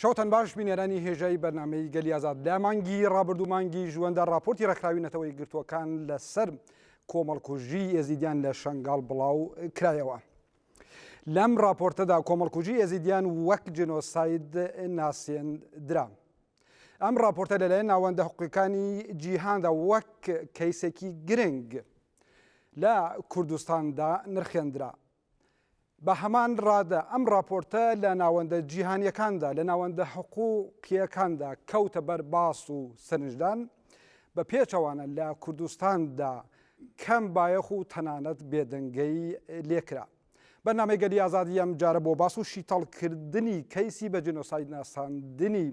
شەوتان باش بینێرانی هێژایی بەرنامەی گەلی ئازاد لا مانگی ڕابردوو مانگی ژوەندا راپۆرتی ڕێکخراوی گرتووەکان لەسەر کۆمەڵکوژی ئێزیدیان لە شەنگاڵ بڵاو کرایەوە. لەم راپۆرتەدا کۆمەڵکوژی ئێزیدیان وەک جنۆساید ناسێندرا. ئەم راپۆرتە لەلایەن ناوەندە حقوقیەکانی جیهاندا وەک کەیسێکی گرنگ لە کوردستاندا نرخێندرا. بە هەمان ڕادە ئەم راپۆرتە لە ناوەندە جیهانیەکاندا لە ناوەندە حقوقیەکاندا کەوتە بەر باس و سەرنجدان بە پێچەوانە لە کوردستاندا کەم بایەخ و تەنانەت بێدەنگەی لێکرا. بەرنامەی گەلی ئازادی ئەم جارە بۆ باس و شیتەڵکردنی کەیسی بە جنۆساید ناساندنی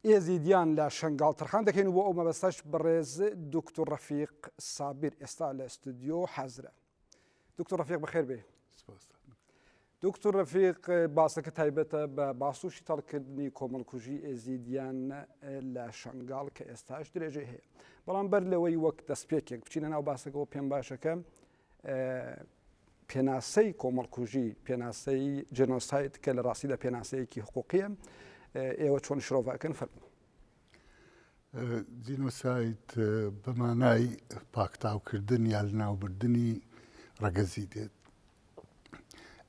ئێزیدیان لە شەنگاڵ تەرخان دەکەین و بۆ ئەو مەبەستەش بەڕێز دکتۆر ڕەفیق سابیر ئێستا لە ئستودیۆ حەزرە. دکتۆر ڕەفیق بەخێر بێ. دکتۆر ڕەفیق باسەکە تایبەتە بە باس و شیتەڵکردنی کۆمەڵکوژی ئێزیدیان لە شەنگاڵ کە ئێستاش درێژێ هەیە. بەڵام بەر لەوەی وەک دەستپێکێک بچینە ناو باسەکەەوە پێم باشەکە پێناسەی کۆمەڵکوژی پێناسەی جنۆساید کە لە ڕاستیدا پێناسەیەکی حقوقیە ئێوە چۆن شرۆڤەکەن فەرموو. جینۆساید بەمانای پاکتاوکردن یا لەناوبردنی ڕەگەزی دێت.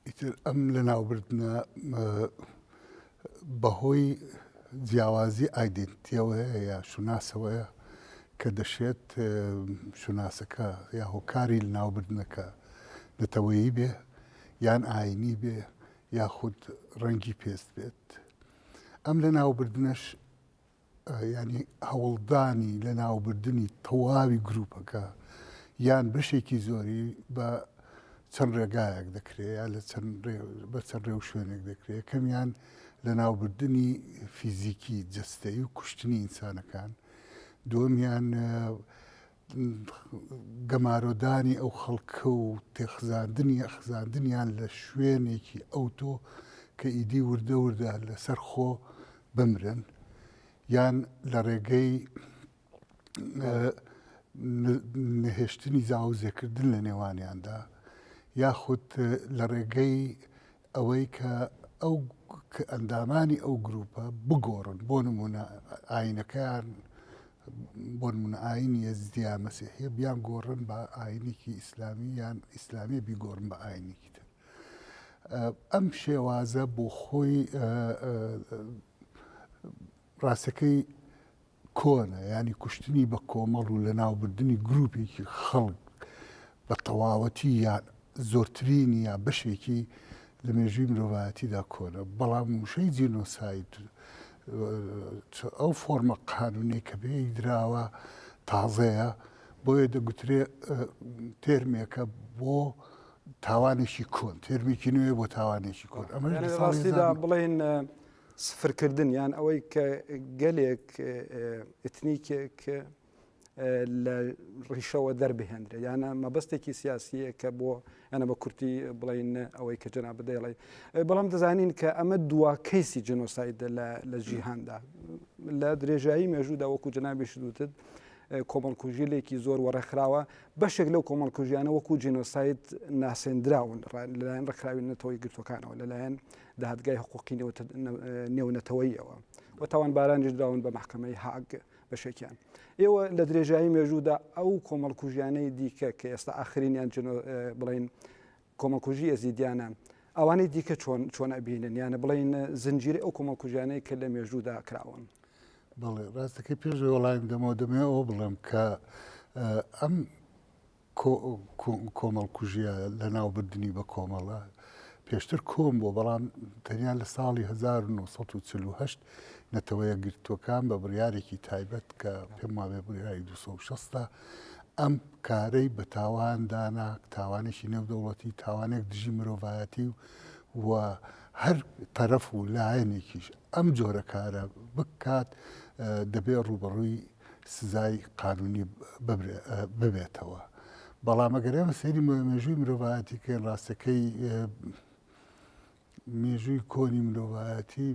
ئیتر ئەم لەناوبردنە بەهۆی جیاوازی ئایدنتیەوە هەیە یا شوناسەوەیە کە دەشێت شوناسەکە یا هۆکاری لەناوبردنەکە نەتەوەیی بێ یان ئاینی بێ یاخود ڕەنگی پێست بێت. ئەم لەناوبردنەش ینی هەوڵدانی لەناوبردنی تەواوی گروپەکە یان بەشێکی زۆری بە چەند ڕێگایەک دەکرێت یا بە چەند ڕێو شوێنێک دەکرێت. کەمیان لەناوبردنی فیزیکی جەستەیی و کوشتنی ئینسانەکان، دووەمیان گەمارۆدانی ئەو خەڵکە و تێخزاندنیان لە شوێنێکی ئەوتۆ کە ئیدی وردە وردە لەسەر خۆ بمرن، یان لە ڕێگەی نەهێشتنی زاوزێکردن لە نێوانیاندا، یاخود لە ڕێگەی ئەوەی کە ئەو ئەندامانی ئەو گروپە بگۆڕن. بۆ نمونە ئاینەکەیان بۆ نمونە ئاینی ئێزیدیا مەسیحیە بیان گۆڕن بە ئاینێکی ئیسلامی یان ئیسلامی بیگۆڕن بە ئاینێکی تر. ئەم شێوازە بۆ خۆی ڕاستەکەی کۆنە، ینی کوشتنی بە کۆمەڵ و لەناوبردنی گروپێکی خەڵک بە تەواوەتی یان زۆرترینی یا بەشێکی لە مێژووی مرۆڤایەتیدا کۆنە. بەڵام وشەی جینۆساید ئەو فۆرمە قانونی کە بێ دراوە تازەیە، بۆیە دەگوترێ تێرمێکە بۆ تاوانێکی کۆن، تێرمێکی نوێ بۆ تاوانێکی کۆن. ئەمەڕاستیدا بڵێن سفرکردن یان ئەوەی کە گەلێک ئتنیکێک لە ڕیشەوە دەربهێنرێت یانە مەبەستێکی سیاسیە کە بۆ یانە بە کورتی بڵین ئەوەی کە جەناب دەیڵێ. بەڵام دەزانین کە ئەمە دوا کەیسی جنۆسایدە لە جیهاندا لە درێژایی مێژوودا وەکو جەنابی شدوتت کۆمەڵکوژیلێکی زۆر وەڕێکخراوە. بەشێک لەو کۆمەڵکوژیانە وەکو جینۆساید ناسێندراون لەلایەن ڕێکخراوی نەتەوەی گرتوەکانەوە لەلایەن داهاتگای حقوقی نێونەتەوەیەوە و تاوانبارانیش دراون بە محکەمەی هاگ بەشێکیان. ئێوە لە درێژایی مێژوودا ئەو کۆمەڵکوژیانەی دیکە کە ئێستا ئاخرینیان بڵین کۆمەڵکوژی ئێزیدیانە ئەوانەی دیکە چۆن ئەبینن یانە بڵین زنجیرە ئەو کۆمەڵکوژیانەی کە لە مێژوودا کراون. بەڵێ ڕاستەکەی پێش وەڵایم دەمەوە ئەوە بڵێم کە ئەم کۆمەڵکوژیە لە ناوبردننی بە کۆمەڵە پێشتر کۆم بۆ، بەڵام تەنیا لە ساڵی 1940 نەتەوەیە گرتوەکان بە بڕیارێکی تایبەت کە پێم وابێ بڕیاری 260 ئەم کارەی بە تاواندانا تاوانێکی نێودەوڵەتی تاوانێک دژی مرۆڤایەتی و هەر تەرەف و لایەنێکیش ئەم جۆرە کارە بکات دەبێ ڕوبەڕووی سزای قانونی ببێتەوە. بەڵام ئەگەر ئێمە سەیری مێژووی مرۆڤایەتیکەین، ڕاستەکەی مێژووی کۆنی مرۆڤایەتی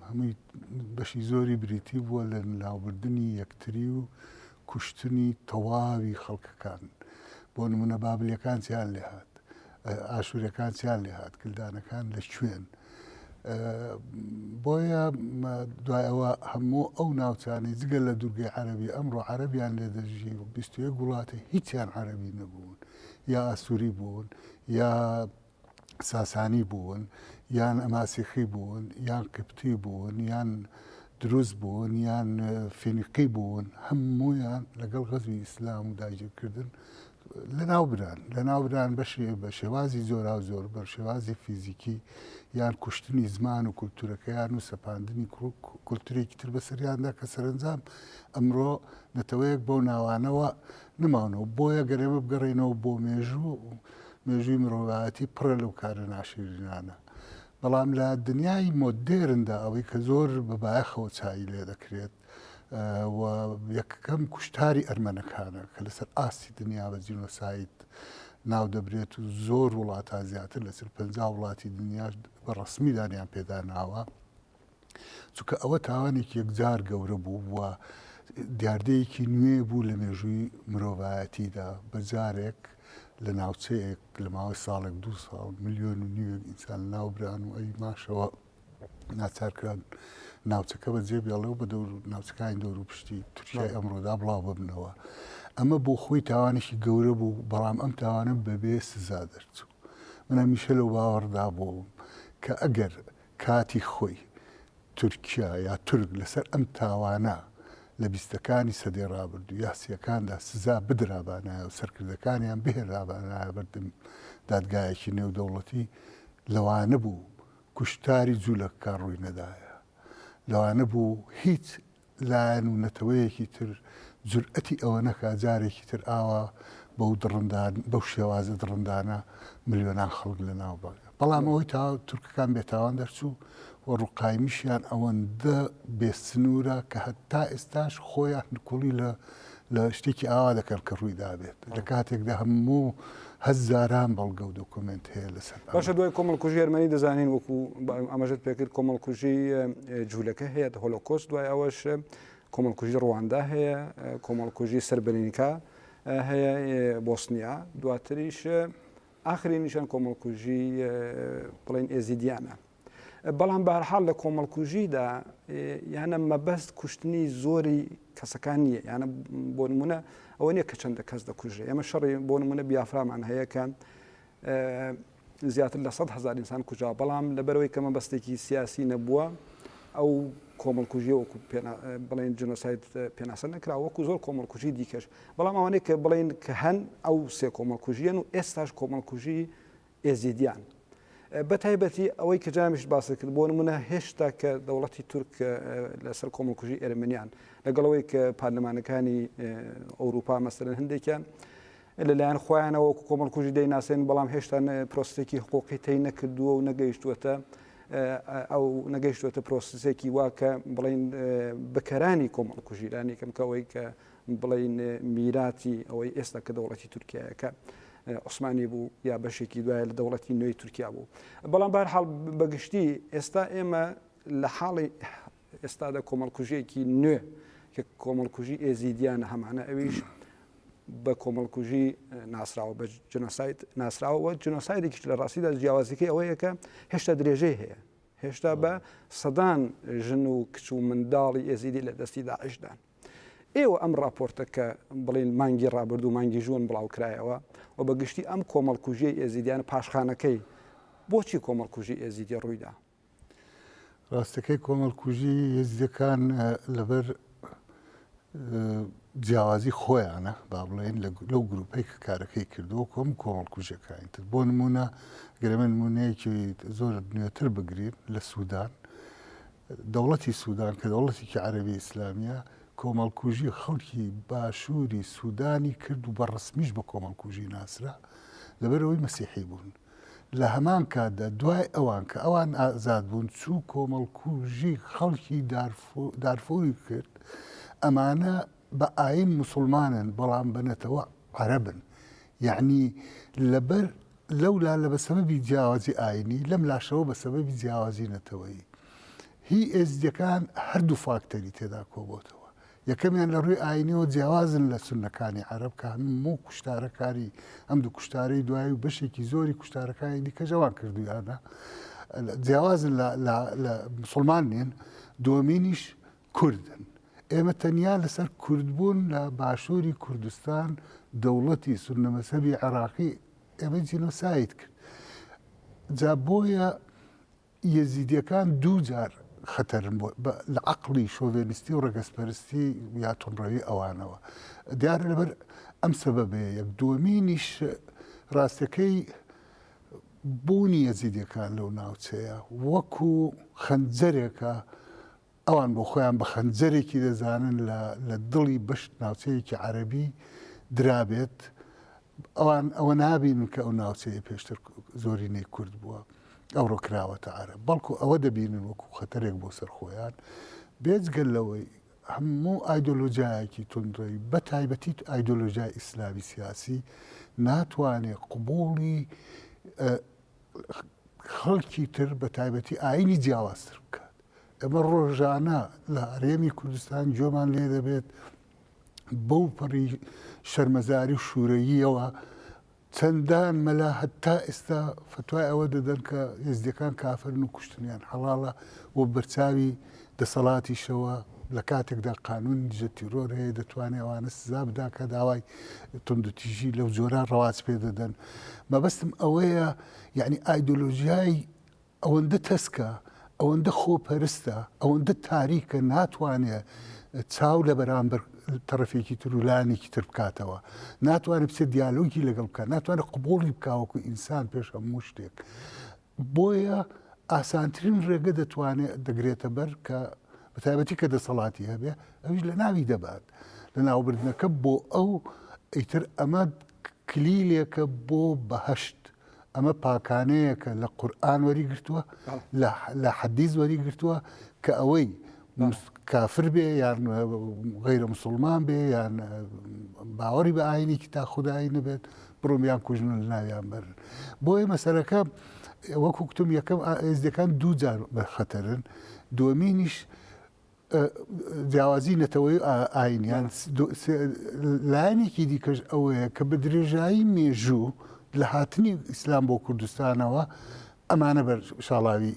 هەمووی بەشی زۆری بریتی بووە لە ناوبردنی یەکتری و کوشتنی تەواوی خەڵکەکان. بۆ نمونە بابلیەکان چیان لێ هات، ئاشوورەکان چیان لێ هات، کلدانەکان لە کوێن، بۆیە دوای ئەوە هەموو ئەو ناوچانەی جگە لە دوورگەی عەرەبی ئەمڕۆ عەرەبیان لێ دەژی و 21 وڵاتی هیچیان عەرەبی نەبوون یا ئەسووری بوون یا ساسانی بوون یان ئەماسیخی بوون یان قبتی بوون یان دروست بوون یان فینیقی بوون هەموویان لەگەڵ غەزوی ئیسلام و داگیرکردن لەناوبران بە شێوازی زۆرا و زۆر بە شێوازی فیزیکی یان کوشتنی زمان و کولتورەکەیان و سەپاندنی کولتورێکی تر بەسەریاندا کە سەرنجام ئەمڕۆ نەتەوەیەک بەو ناوانەوە نماونەوە بۆیە گەرێمە بگەڕێنەوە بۆ مێژووی مرۆڤایەتی پڕە لەو کارە ناشرینانە بەڵام لە دنیای مۆدێرندا ئەوەی کە زۆر بەبایەخەوە چایی لێ دەکرێت و یەکەکەم کوشتاری ئەرمەنەکانە کە لەسەر ئاستی دنیا بە جینۆساید ناو دەبرێت و زۆر وڵاتە زیاتر لەسەر 50 وڵاتی دنیا بە ڕسمی دانیان پێداناوە چونکە ئەوە تاوانێکی یەکجار گەورە بوو وە دیاردەیەکی نوێ بوو لە مێژووی مرۆڤایەتیدا بەجارێک لە ناوچەیەک لە ماوەی ساڵێک 2 ساڵ ملیۆن و نیوە ئینسان ناوبران و ئەی ماشەوە ناچارکران ناوچەکە بە جێبێڵەوە بە ناوچەکانی دەور و پشتی تورکیای ئەمڕۆدا بڵاو ببنەوە ئەمە بۆ خۆی تاوانێکی گەورە بوو بەڵام ئەم تاوانە بەبێ سزا دەرچوو من هەمیشە لەو باوەڕدا بووم کە ئەگەر کاتی خۆی تورکیا یا تورک لەسەر ئەم تاوانە لە بیستەکانی سەدەی ڕابردوو یا سیەکاندا سزا بدرابانایە و سەرکردەکانیان بهێنرابانایە بەردەم دادگایەکی نێودەوڵەتی لەوانە بوو کوشتاری جوولەکە ڕووی نەدایە لەوانە بوو هیچ لایەن و نەتەوەیەکی تر جورئەتی ئەوە نەکا جارێکی تر ئاوا بەو شێوازە دڕندانە ملیۆنان خەڵک لە ناو بەڵێ بەڵام ئەوەی تورکەکان بێتاوان دەرچوو و ڕووقایمیشیان ئەوەندە بێسنوورە کە هەتا ئێستاش خۆیان کوڵی لە شتێکی ئاوا دەکەن کە ڕووی دابێت لە کاتێکدا هەموو هەزاران بەڵگە و دۆکومنت هەیە لەسەر باشە دوای کۆمەڵکوژی ئەرمەنی دەزانین وەکو ئەمەژت پێکرد کۆمەڵکوژی جوولەکە هەیە هۆلۆکۆست دوای ئەوەش کۆمەڵکوژی ڕواندا هەیە کۆمەڵکوژی سەربەرینیکا هەیە بۆسنیا دواتریش ئاخرینیشان کۆمەڵکوژی بڵێن ئێزیدیانە بەڵام بەهەرحاڵ لە کۆمەڵکوژیدا یانە مەبەست کوشتنی زۆری کەسەکان نییە یانە بۆ نمونە ئەوە نییە کە چەندە کەس دەکوژێ ئێمە شەڕی بۆ نمونە بیافرامان هەیە کە زیاتر لە 100,000 ئینسان کوژا بەڵام لەبەرەوەی کە مەبەستێکی سیاسی نەبووە ئەو کۆمەڵکوژی وەکو بڵێن جنۆساید پێناسە نەکرا وەکو زۆر کۆمەڵکوژی دیکەش بەڵام ئەوانەیە کە بڵێن کە هەن ئەو سێ کۆمەڵکوژیان و ئێستاش کۆمەڵکوژی ئێزیدیان بەتایبەتی ئەوەی کە جامیش باسی کرد بۆ نمونە هێشتا کە دەوڵەتی تورک لەسەر کۆمەڵکوژی ئێرمنیان لەگەڵەوەی کە پارلەمانەکانی ئەوروپا مەسەرەن هەندێکیان لەلایەن خۆیانەوە وەکو کۆمەڵکوژی دەیناسێن بەڵام هێشتا پرۆسێکی حقوقی تی نەکردووە و نەگەیشتوەتە پرۆسسێکی واکە بڵین بەکەرانی کۆمەڵکوژیرانی کەم کەەوەی کە بڵین میراتی ئەوەی ئێستا کە دەوڵەتی تورکیایەکە عوسمانی بوو یا بەشێکی دوایە لە دەوڵەتی نوێی تورکیا بوو بەڵام بەهەرحاڵ بەگشتی ئێستا ئێمە لە حاڵی ئێستادا کۆمەڵکوژیەکی نوێ کە کۆمەڵکوژی ئێزیدیانە هەمانە ئەویش بە کۆمەڵکوژی ناسراوە بە جنۆساید ناسراوە جنۆسایدێکیش لە ڕاستیدا جیاوازیەکەی ئەوەیە کە هێشتا درێژەی هەیە هێشتا بە سەدان ژن و کچ و منداڵی ئێزیدی لە دەستی داعشدان ئێوە ئەم راپۆرتەکە بڵین مانگی ڕابرد و مانگی ژوون بڵاو کرایەوە و بەگشتی ئەم کۆمەڵکوژیە ئێزیدیان پاشخانەکەی بۆچی کۆمەڵکوژی ئێزیدی ڕوویدا ڕاستەکەی کۆمەڵکوژی ئێزیدەکان لەبەر جیاوازی خۆیانە با بڵێن لەو گروپەی کە کارەکەی کردووە کۆم کۆمەڵکوژەکانتر بۆ نمونە گەرەمە نمونەیەکی زۆر نوێتر بگرین لە سوودان دەوڵەتی سوودان کە دەوڵەتێکی عەرەبی ئیسلامیە کۆمەڵکوژی خەڵکی باشووری سوودانی کرد و بە ڕسمیش بە کۆمەڵکوژی ناسرا لەبەرەوەی مەسیحی بوون لە هەمان کاتدا دوای ئەوان کە ئەوان ئازاد بوون چوو کۆمەڵکوژی خەڵکی دارفۆری کرد ئەمانە بە ئاین موسڵمانن بەڵام بنەتەوە عەرەبن یعنی لەبەر لەولا لە بەسەبەبی جیاوازی ئاینی لەم لاشەوە بەسەبەبی جیاوازی نەتەوەیی هی ئێزدیەکان هەردوو فاکتەری تێدا کۆبۆتەوە یەکەمیان لە ڕووی ئاینیەوە جیاوازن لە سونەکانی عەرەب کە هەموو کوشتارەکاری ئەم دوو کوشتارەی دوایی و بەشێکی زۆری کوشتارەکانی دیکە جەوان کردویانە جیاوازن لە مسلمانین دووەمینیش کوردن ئێمە تەنیا لەسەر کوردبوون لە باشووری کوردستان دەوڵەتی سونە مەذهەبی عێراقی ئێمە جینۆساید کرد جا بۆیە یەزیدیەکان دوو جار خەتەرن لە عەقڵی شۆڤێنیستی و ڕەگەزپەرستی یا تۆنڕەوی ئەوانەوە دیارە لەبەر ئەم سەبەبەیە یەک دووەمینیش ڕاستەکەی بوونی یەزیدیەکان لەو ناوچەیە وەکو خەنجەرێکە ئەوان بۆ خۆیان بە خەنجەرێکی دەزانن لە دڵی بەشت ناوچەیەکی عەرەبی درابێت ئەوە نابینن کە ئەو ناوچەیە پێشتر زۆرینەی کورد بووە ئەوڕۆ کراوەتە عەرەب بەڵکو ئەوە دەبینن وەکو خەتەرێک بۆ سەر خۆیان بێجگەل لەوەی هەموو ئایدۆلۆژیایەکی تونڕەوی بە تایبەتی ئایدۆلۆژیای ئیسلامی سیاسی ناتوانێت قبوڵی خەڵکی تر بە تایبەتی ئاینی جیاوازتر بکات ئەمە ڕۆژانە لە هەرێمی کوردستان جۆمان لێ دەبێت بەو پەڕی شەرمەزاری و شوورەییەوە چەندان مەلا هەتا ئێستا فتوای ئەوە دەدەن کە یەزدیەکان کافرن و کوشتنیان حەڵاڵە بۆ بەرچاوی دەسەڵاتیشەوە لە کاتێکدا قانون دژە تیرۆر هەیە دەتوانێت ئەوانە سزا بدا کە داوای توندوتیژی لەو جۆران ڕەواز پێ دەدەن مەبەستم ئەوەیە یعنی ئایدۆلۆژیای ئەوەندە تەسکە ئەوەندە خۆپەرستە ئەوەندە تاریکە ناتوانێت چاو لە بەرامبەر تەرەفێکی تر و لایەنێکی تر بکاتەوە ناتوانێت بچێت دیالۆگی لەگەڵ بکات ناتوانێت قبوڵی بکاوەکو ئینسان پێش هەموو شتێک بۆیە ئاسانترین ڕێگە دەتوانێت دەگرێتە بەر کە بە تایبەتی کە دەسەڵاتی هەبێ ئەویش لە ناوی دەبات لە ناوبردنەکە بۆ ئەو ئیتر ئەمە کلیلێکە بۆ بەهەشت ئەمە پاکانەیەکە لە قورئان وەریگرتووە لە حەدیث وەریگرتووە کە ئەوەی کافر بێ یان غەیرە موسڵمان بێ یان باوەڕی بە ئاینێکی تا خودایی نەبێت بڕۆمیان کوژن لە ناویان بەرن بۆیە مەسەلەکە وەکو کتم یەکەم ئێزدەکان دوو جار بەخەتەرن دووەمینیش جیاوازی نەتەوەی ئاینیان لایەنێکی دیکەش ئەوەیە کە بە درێژایی مێژوو لە هاتنی ئیسلام بۆ کوردستانەوە ئەمانە بەر شاڵاوی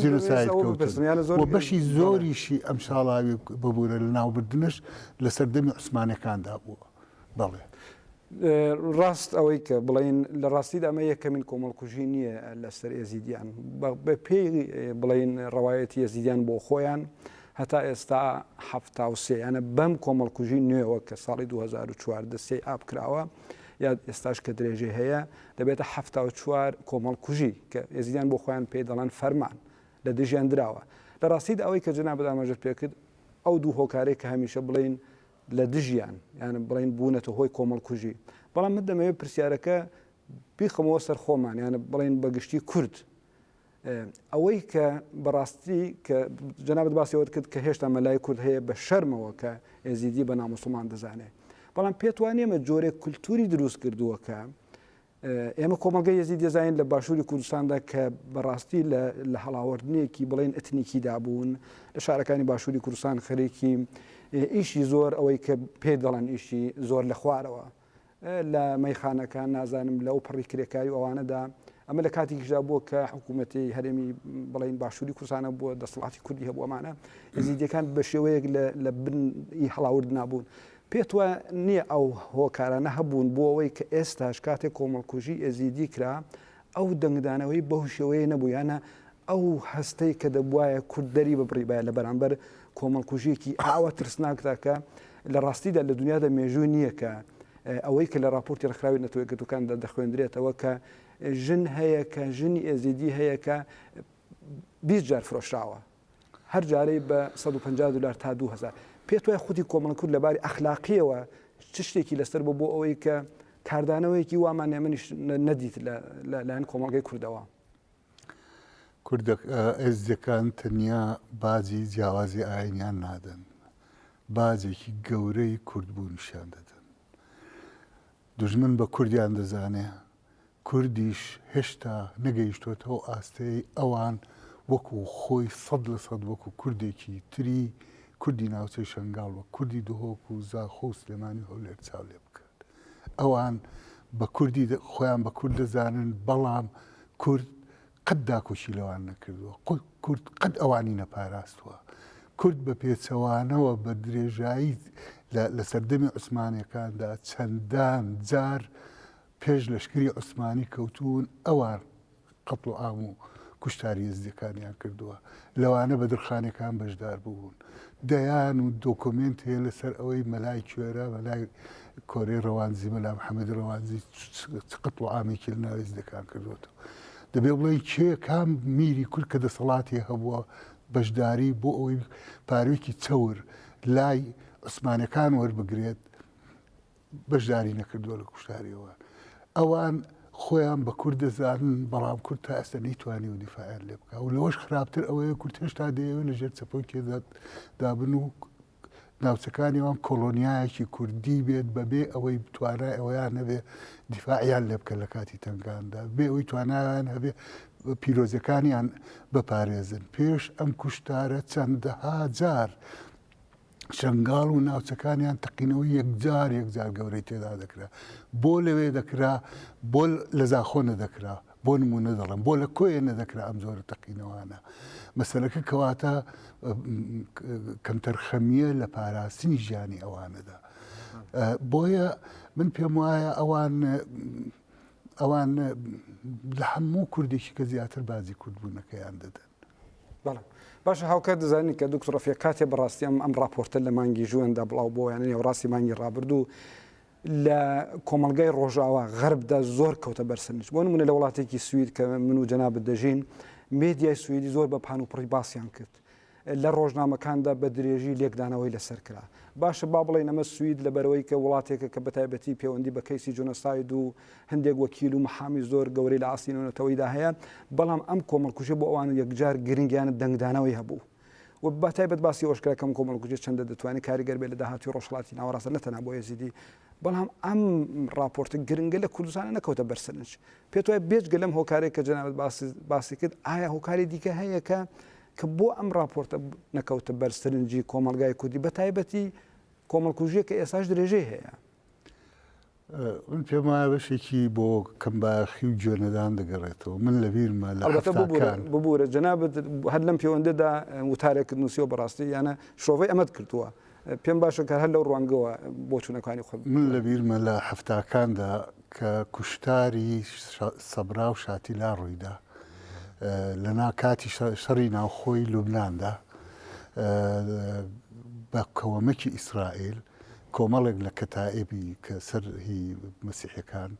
جینۆساید کەوتن و بەشی زۆریشی ئەم شاڵاوی ببوورە لە ناوبردنش لە سەردەمی عوسمانەکاندا بووە بەڵێ ڕاست ئەوەی کە بڵین لە ڕاستیدا ئەمە یەکەمین کۆمەڵکوژی نییە لەسەر ئێزیدیان بە پێی بڵین ڕەوایەتی ئێزیدیان بۆ خۆیان هەتا ئێستا 73 یانە بەم کۆمەڵکوژی نوێەوە کە ساڵی 2014 ئاب کراوە یا ئێستاش کە درێژێ هەیە دەبێتە 74 کۆمەڵکوژی کە ئێزیدیان بۆ خۆیان پێی دەڵێن فەرمان لە دژیان درراوە لە ڕاستیدا ئەوەی کە جەناب ئاماژە پێکرد ئەو دوو هۆکارێک کە هەمیشە بڵین لە دژیان یانە بڵین بوونەتە هۆی کۆمەڵکوژی بەڵام من دەمەوێت پرسیارەکە بیخەمەوە سەر خۆمان یانە بڵین بەگشتی کورد ئەوەی کە بەڕاستی کە جەنابەت باسیەوە کرد کە هێشتا مەلای کورد هەیە بە شەرمەوە کە ئێزیدی بە ناموسڵمان دەزانێت بەڵام پێت وانە ئێمە جۆرێک کولتوری دروست کردووە کە ئێمە کۆمەلگەی یەزیدی دەزانین لە باشووری کوردستاندا کە بەڕاستی لە هەڵاوەردنێکی بڵین ئەتنیکی دابوون لە شارەکانی باشووری کوردستان خەرێکی ئیشی زۆر ئەوەی کە پێ دەڵێن ئیشی زۆر لە خوارەوە لە مەیخانەکان نازانم لەو پڕی کرێکاری ئەوانەدا ئەمە لە کاتێکیشدا بووە کە حکوومەتی هەرێمی بڵین باشووری کوردستانە بووە دەسەڵاتی کوردی هەبوو ئەمانە یەزیدیەکان بە شێوەیەک لە بنی هەڵاورد نابوون پێت وە نییە ئەو هۆکارانە هەبوون بۆ ئەوەی کە ئێستاش کاتێک کۆمەڵکوژی ئێزیدی کرا ئەو دەنگدانەوەی بەو شێوەیە نەبوو یانە ئەو هەستەی کە دەبواە کورددەری ببڕیبایە لە بەرامبەر کۆمەڵکوژیەکی ئاوە ترسناکدا کە لە ڕاستیدا لە دنیادا مێژوو نییە کە ئەوەی کە لە راپۆرتی ڕێکخراوی نەتەوەیەکگرتوەکاندا دەخوێندرێتەوە کە ژن هەیە کە ژنی ئێزیدی هەیە کە 20 جار فرۆشراوە هەر جارەی بە 150 دلار تا 2000 پێت وایە خودی کۆمەڵکورد لەباری ئەخلاقیەوە چ شتێکی لەسەر بۆ ئەوەی کە کاردانەوەیەکی وامان ئێمەنیش نەدیت لەلایەن کۆمەڵگەی کوردەوە ئێزدەکان تەنیا بازی جیاوازی ئاینیان نادەن بازێکی گەورەی کوردبوونیشیان دەدەن دوژمن بە کوردیان دەزانێ کوردیش هێشتا نەگەیشتوێتەوە ئاستەی ئەوان وەکو خۆی 100% وەکو کوردێکی تری کوردی ناوچەی شنگاڵ وە کوردی دهۆک و زاخۆ و سلێمانی هەولێر چاو لێ بکات ئەوان بە کوردی خۆیان بە کورد دەزانن بەڵام کورد قەت داکۆشی لەوان نەکردووە کورد قەت ئەوانی نەپاراستووە کورد بە پێچەوانەوە بە درێژایی لە سەردەمی عوسمانیەکاندا چەندان جار پێش لەشکری عوسمانی کەوتون ئەوان قەتڵ و ئام و کوشتاری یزدیەکانیان کردووە لەوانە بە درخانەکان بەشدار بوون دەیان و دۆکۆمنت هەیە لەسەر ئەوەی مەلای کوێرە مەلای کۆرەی ڕەوانزی مەلا محەممەد ڕەوانزی قەتڵ و ئامێکی لە ناو یزدیەکان کردوێتەوە دەبێ بڵێ کێ کام میری کورد کە دەسەڵاتی هەبووە بەشداری بۆ ئەوەی پارێکی چەور لای عوسمانەکان وەربگرێت بەشداری نەکردووە لە کوشتاریەوە ئەوان خۆیان بە کورد دەزانن بەڵام کورد تا ئێستا نەیتوانی و دیفاعیان لێ بکە و لەوەش خراپتر ئەوەیە کورد هێشتا دەیەوێت لە ژێر چەپۆی کێدات دابن و ناوچەکانیەوان کۆلۆنیایەکی کوردی بێت بەبێ ئەوەی بتوانای ئەوەیان هەبێ دیفاعیان لێ بکە لە کاتی تەنگاندا بێ ئەوەی توانایان هەبێ پیرۆزەکانیان بپارێزن پێش ئەم کوشتارە چەندەها جار شنگال و ناوچەکانیان تەقینەوەی یەکجار گەورەی تێدا دەکرا بۆ لەوێ دەکرا بۆ لە زاخۆ نەدەکرا بۆ نمونە دەڵم بۆ لە کۆیە نەدەکرا ئەم زۆرە تەقینەوانە مەسەلەکە کەواتە کەمتەرخەمیە لە پاراستنی ژیانی ئەوانەدا بۆیە من پێم وایە ئەوان لە هەموو کوردێکی کە زیاتر بازی کوردبوونەکەیان دەدەن بەڵێ باشە هاوکات دەزانین کە دکتۆر ڕەفیق کاتێ بەڕاستی ئەم راپۆرتە لە مانگی ژوێندا بڵاو بۆ یانە نێوڕاستی مانگی ڕابردوو لە کۆمەلگای ڕۆژاوا غەربدا زۆر کەوتە بەرسەرنج بۆ نمونە لە وڵاتێکی سوید کە من و جەنابت دەژین مێدیای سویدی زۆر بە پانوپڕی باسییان کرد لە ڕۆژنامەکاندا بە درێژی لێکدانەوەی لەسەر کرا باشە با بڵێن ئەمە سوید لەبەرەوەی کە وڵاتێکە کە بەتایبەتی پەیوەندی بە کەیسی جۆنەساید و هەندێک وەکیل و محامی زۆر گەورەی لە ئاسینەوەتەوەیدا هەیە بەڵام ئەم کۆمەڵکوژە بۆ ئەوان یەکجار گرنگیانە دەنگدانەوەی هەبوو و بەتایبەت باسی ئەوشکراکەم کۆمەڵکوژە چەندە دەتوانێت کاریگەر بێت لە داهاتی ڕۆژهەڵاتی ناوەڕاستە نەتەنها بۆ یەزیدی بەڵام ئەم راپۆرتە گرنگە لە کوردستانە نەکەوتە بەرسەرنج پێت وایە بێجگە لەم هۆکارێک کە جەنابەت باسی کرد ئایا هۆکاری دیکە هەیە کە بۆ ئەم راپۆرتە نەکەوتە بەرسەرنجی کۆمەلگای کوردی بەتایبەتی کۆمەڵکوژیە کە ئێساش درێژەی هەیە من پێم وایە بەشێکی بۆ کەمباخی و گوێنەدان دەگەڕێتەوە من لە بیرمە لە ببوورە جەنابەت هەر لەم پەیوەندەدا وتارێک نووسیەوە بەڕاستی یانە شۆڤەی ئەمەد کردووە پێم باشە کە هەر لەو ڕوانگەوە بۆ چوونەکانی خۆ من لە بیرمە لە هەفتاکاندا کە کوشتاری سەبرا و شاتیلا ڕوویدا لە کاتی شەڕی ناوخۆی لوبناندا بە کەوەمەکی ئیسرائیل کۆمەڵێک لە کەتائبی کە سەرهی مەسیحەکان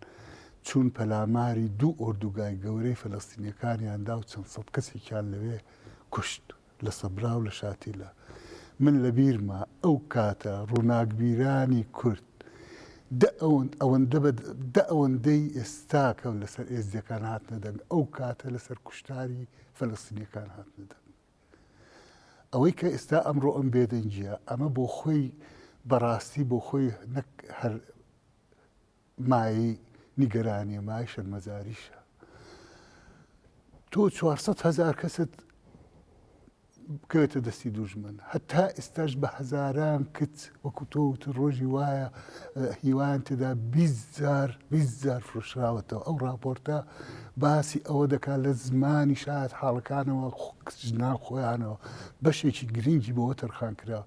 چوون پەلاماری دوو ئۆردوگای گەورەی فەلەستینیەکانیاندا و چەند سەد کەسێکیان لەوێ کوشت لە سەبرا و لە شاتیلا من لە بیرمە ئەو کاتە ڕووناکبیرانی کورد ئەوەندەی ئێستاکە لەسەر ئێزدیەکان هاتنە دەنگ ئەو کاتە لەسەر کوشتاری فەلەستینیەکان هاتنە دەنگ ئەوەی کە ئێستا ئەمڕۆ ئەم بێدەنگیە ئەمە بۆ خۆی بەڕاستی بۆ خۆی نەک هەر مای نیگەرانیە مای شەرمەزاریشە تۆ 400,000 کەست بکەوێتە دەستی دوژمن هەتا ئێستاش بە هەزاران کچ وەکو تۆوت ڕۆژی وایە هیوان تێدا 20,000 فرۆشراوەتەوە ئەو راپۆرتە باسی ئەوە دەکات لە زمانی شاید حاڵەکانەوە ژنان خۆیانەوە بەشێکی گرنگی بۆەوە تەرخان کراوە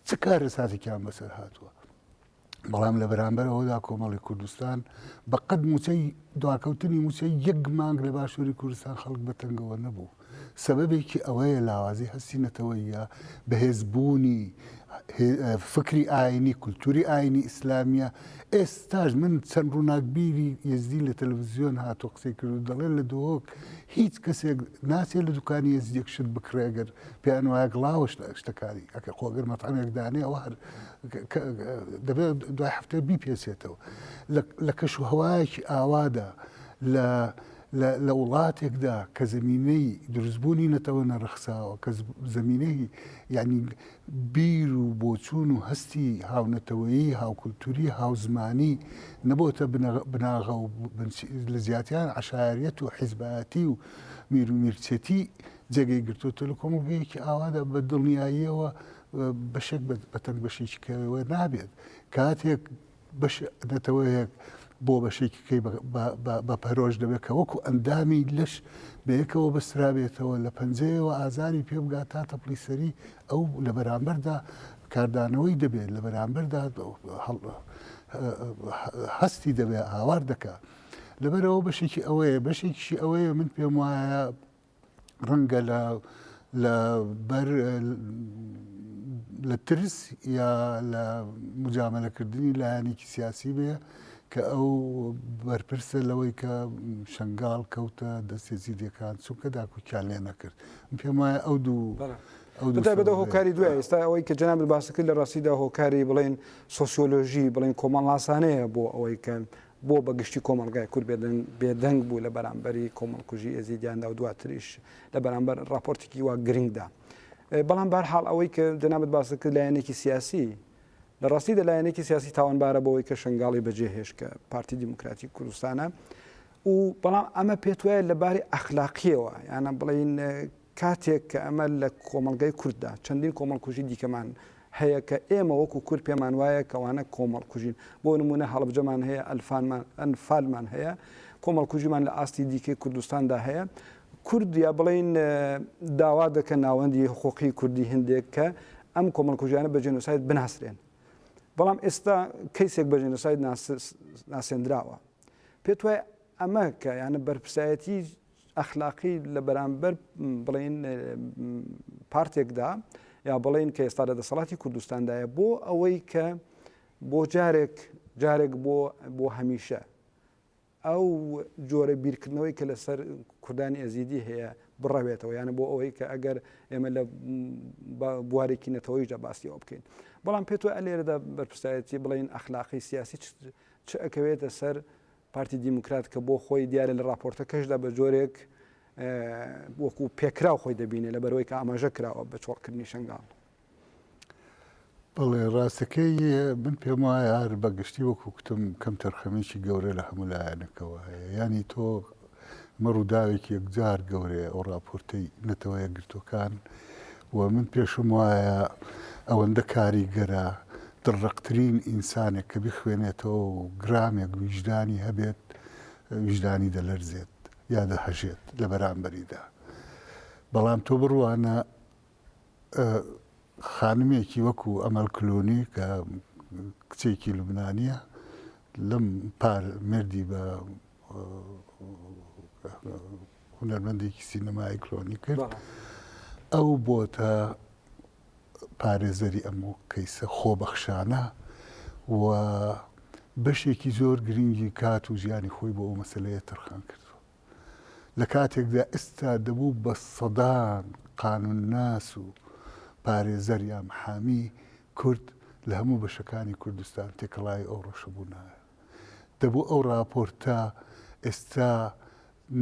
چ کارە ساتێکیان بەسەر هاتووە بەڵام لە بەرامبەرەوەدا کۆمەڵی کوردستان بە قەد موچەی دواکەوتنی موچەی یەک مانگ لە باشووری کوردستان خەڵک بەتەنگەوە نەبوو سەبەبێکی ئەوەیە لاوازی هەستینەتەوەیە بەهێزبوونی فکری ئاینی کولتوری ئاینی ئیسلامیە ئێستاش من چەند ڕووناکبیری یزدی لە تەلەڤیزیۆن هاتۆ قسەی کرد و دەڵێن لە دۆک هیچ کەسێک ناچێت لە دوکانی یزدیەک شت بکرێگەر پێیان وایە گڵاوە شتەکاری ئەکە خۆگەر مەتعامێک دانێ ئەوە هەر دەبێت دوای هەفتە بیپێسێتەوە لە کەش و هەوایەکی ئاوادا لە وڵاتێکدا کە زمینەی دروستبوونی نەتەوە نەرەخساوە کە زمینەی یعنی بیر و بۆچوون و هەستی هاونەتەوەیی هاوکولتوری هاوزمانی نەبۆتە بناغە و لە زیاتیان عشایریەت و حیزبایەتی و میر و میرچێتی جێگەی گرتوتە لە کۆمەڵگەیەکی ئاوادا بە دڵنیاییەوە بەشێک بەتەنگ بەشێکی کەوێەوە نابێت کاتێک بەش نەتەوەیەک بۆ بەشێکەکەی بە پەرۆژ دەبێت کە وەکو ئەندامی لەش بەیەکەوە بەسترابێتەوە لە پەنجەیەوە ئازاری پێ بگات تاتە پلیسەری ئەو لە بەرامبەردا کاردانەوەی دەبێت لە بەرامبەردا هەستی دەبێت هاوار دەکات لەبەرەوە بەشێکی ئەوەیە بەشێکیشی ئەوەیە من پێم وایە ڕەنگە لە بەر لە ترس یا لە مجاملەکردنی لایەنێکی سیاسی بێ کە ئەو بەرپرسە لەوەی کە شنگال کەوتە دەستێزیدەکان چونکە داکوکیان لێ نەکرد پێم وایە ئەو دوو بەدە هۆکاری دوای ئێستا ئەوەی کە جەناب باسەکرد لە ڕاستیدا هۆکاری بڵێن سۆسیۆلۆژی بڵێن کۆمەڵاسانەیە بۆ ئەوەی کە بۆ بەگشتی کۆمەلگای کورد بێدەنگ بوو لە بەرامبەری کۆمەڵکوژی ئێزیدیاندا و دواتریش لە بەرامبەر راپۆرتێکی وا گرنگدا بەڵام بەرحاڵ ئەوەی کە جەنابەت باسە کرد لایەنێکی سیاسی لە ڕاستیدا لایەنێکی سیاسی تاوانبارە بەوەی کە شنگاڵی بەجێهێش کە پارتی دیموکراتی کوردستانە و بەڵام ئەمە پێت وایە لەباری ئەخلاقیەوە یانە بڵین کاتێک کە ئەمە لە کۆمەلگای کورددا چەندین کۆمەڵکوژی دیکەمان هەیە کە ئێمە وەکو کورد پێمان وایە کەوانە کۆمەڵکوژین بۆ نمونە هەڵبجەمان هەیە ئەنفالمان هەیە کۆمەڵکوژیمان لە ئاستی دیکەی کوردستاندا هەیە کورد یا بڵین داوا دەکە ناوەندی حقوقی کوردی هەندێک کە ئەم کۆمەڵکوژیانە بە جێنۆساید بناسرێن بەڵام ئێستا کەیسێک بە جێنۆساید ناسێنراوە پێت وایە ئەمە کە یانە بەرپرسایەتی ئەخلاقی لە بەرامبەر بڵین پارتێکدا یا بڵین کە ئێستا لە دەسەڵاتی کوردستاندایە بۆ ئەوەی کە بۆ جارێک بۆ هەمیشە ئەو جۆرە بیرکردنەوەی کە لەسەر کوردانی ئەزیدی هەیە بڕەوێتەوە یانە بۆ ئەوەی کە ئەگەر ئێمە لە بوارێکی نەتەوەیشدا باسیەوە بکەین بەڵام پێت وایە لێرەدا بەرپرسایەتی بڵین ئەخلاقی سیاسی چ ئەکەوێتە سەر پارتی دیموکرات کە بۆ خۆی دیارە لە راپۆرتەکەشدا بە جۆرێک وەکو پێکراو خۆی دەبینێ لە بەرەوەی کە ئاماژە کراوە بە چۆڵکردنی شنگاڵ بەڵێ ڕاستەکەی من پێم وایە هەر بەگشتی وەکو کوتم کەم تەرخەمێکی گەورە لە هەموو لایەنەکەوە هەیە ینی تۆ مەڕووداوێکی یەکجار گەورەیە ئەو راپۆرتەی نەتەوە یەکگرتوەکان و من پێشم وایە ئەوەندە کاریگەرە دڕقترین ئینسانێک کە بخوێنێتەوە و گرامێک ویژدانی هەبێت ویژدانی دەلەرزێت یا دەهەژێت لە بەرامبەریدا بەڵام تۆ بڕوانە خانمێکی وەکو ئەمەل کلۆنی کە کچێکی لوبنانیە لەم مردی بە هونەرمەندێکی سینەمای کلۆنی کرد ئەو بۆتە پارێزەری ئەمە کەیسە خۆبەخشانە و بەشێکی زۆر گرنگی کات و ژیانی خۆی بۆ ئەو مەسەلەیە تەرخان کردووە لە کاتێکدا ئێستا دەبوو بە سەدان قانونناس و پارێزەر یا محامی کورد لە هەموو بەشەکانی کوردستان تێکەڵای ئەو ڕۆژەبوونایە دەبوو ئەو راپۆرتە ئێستا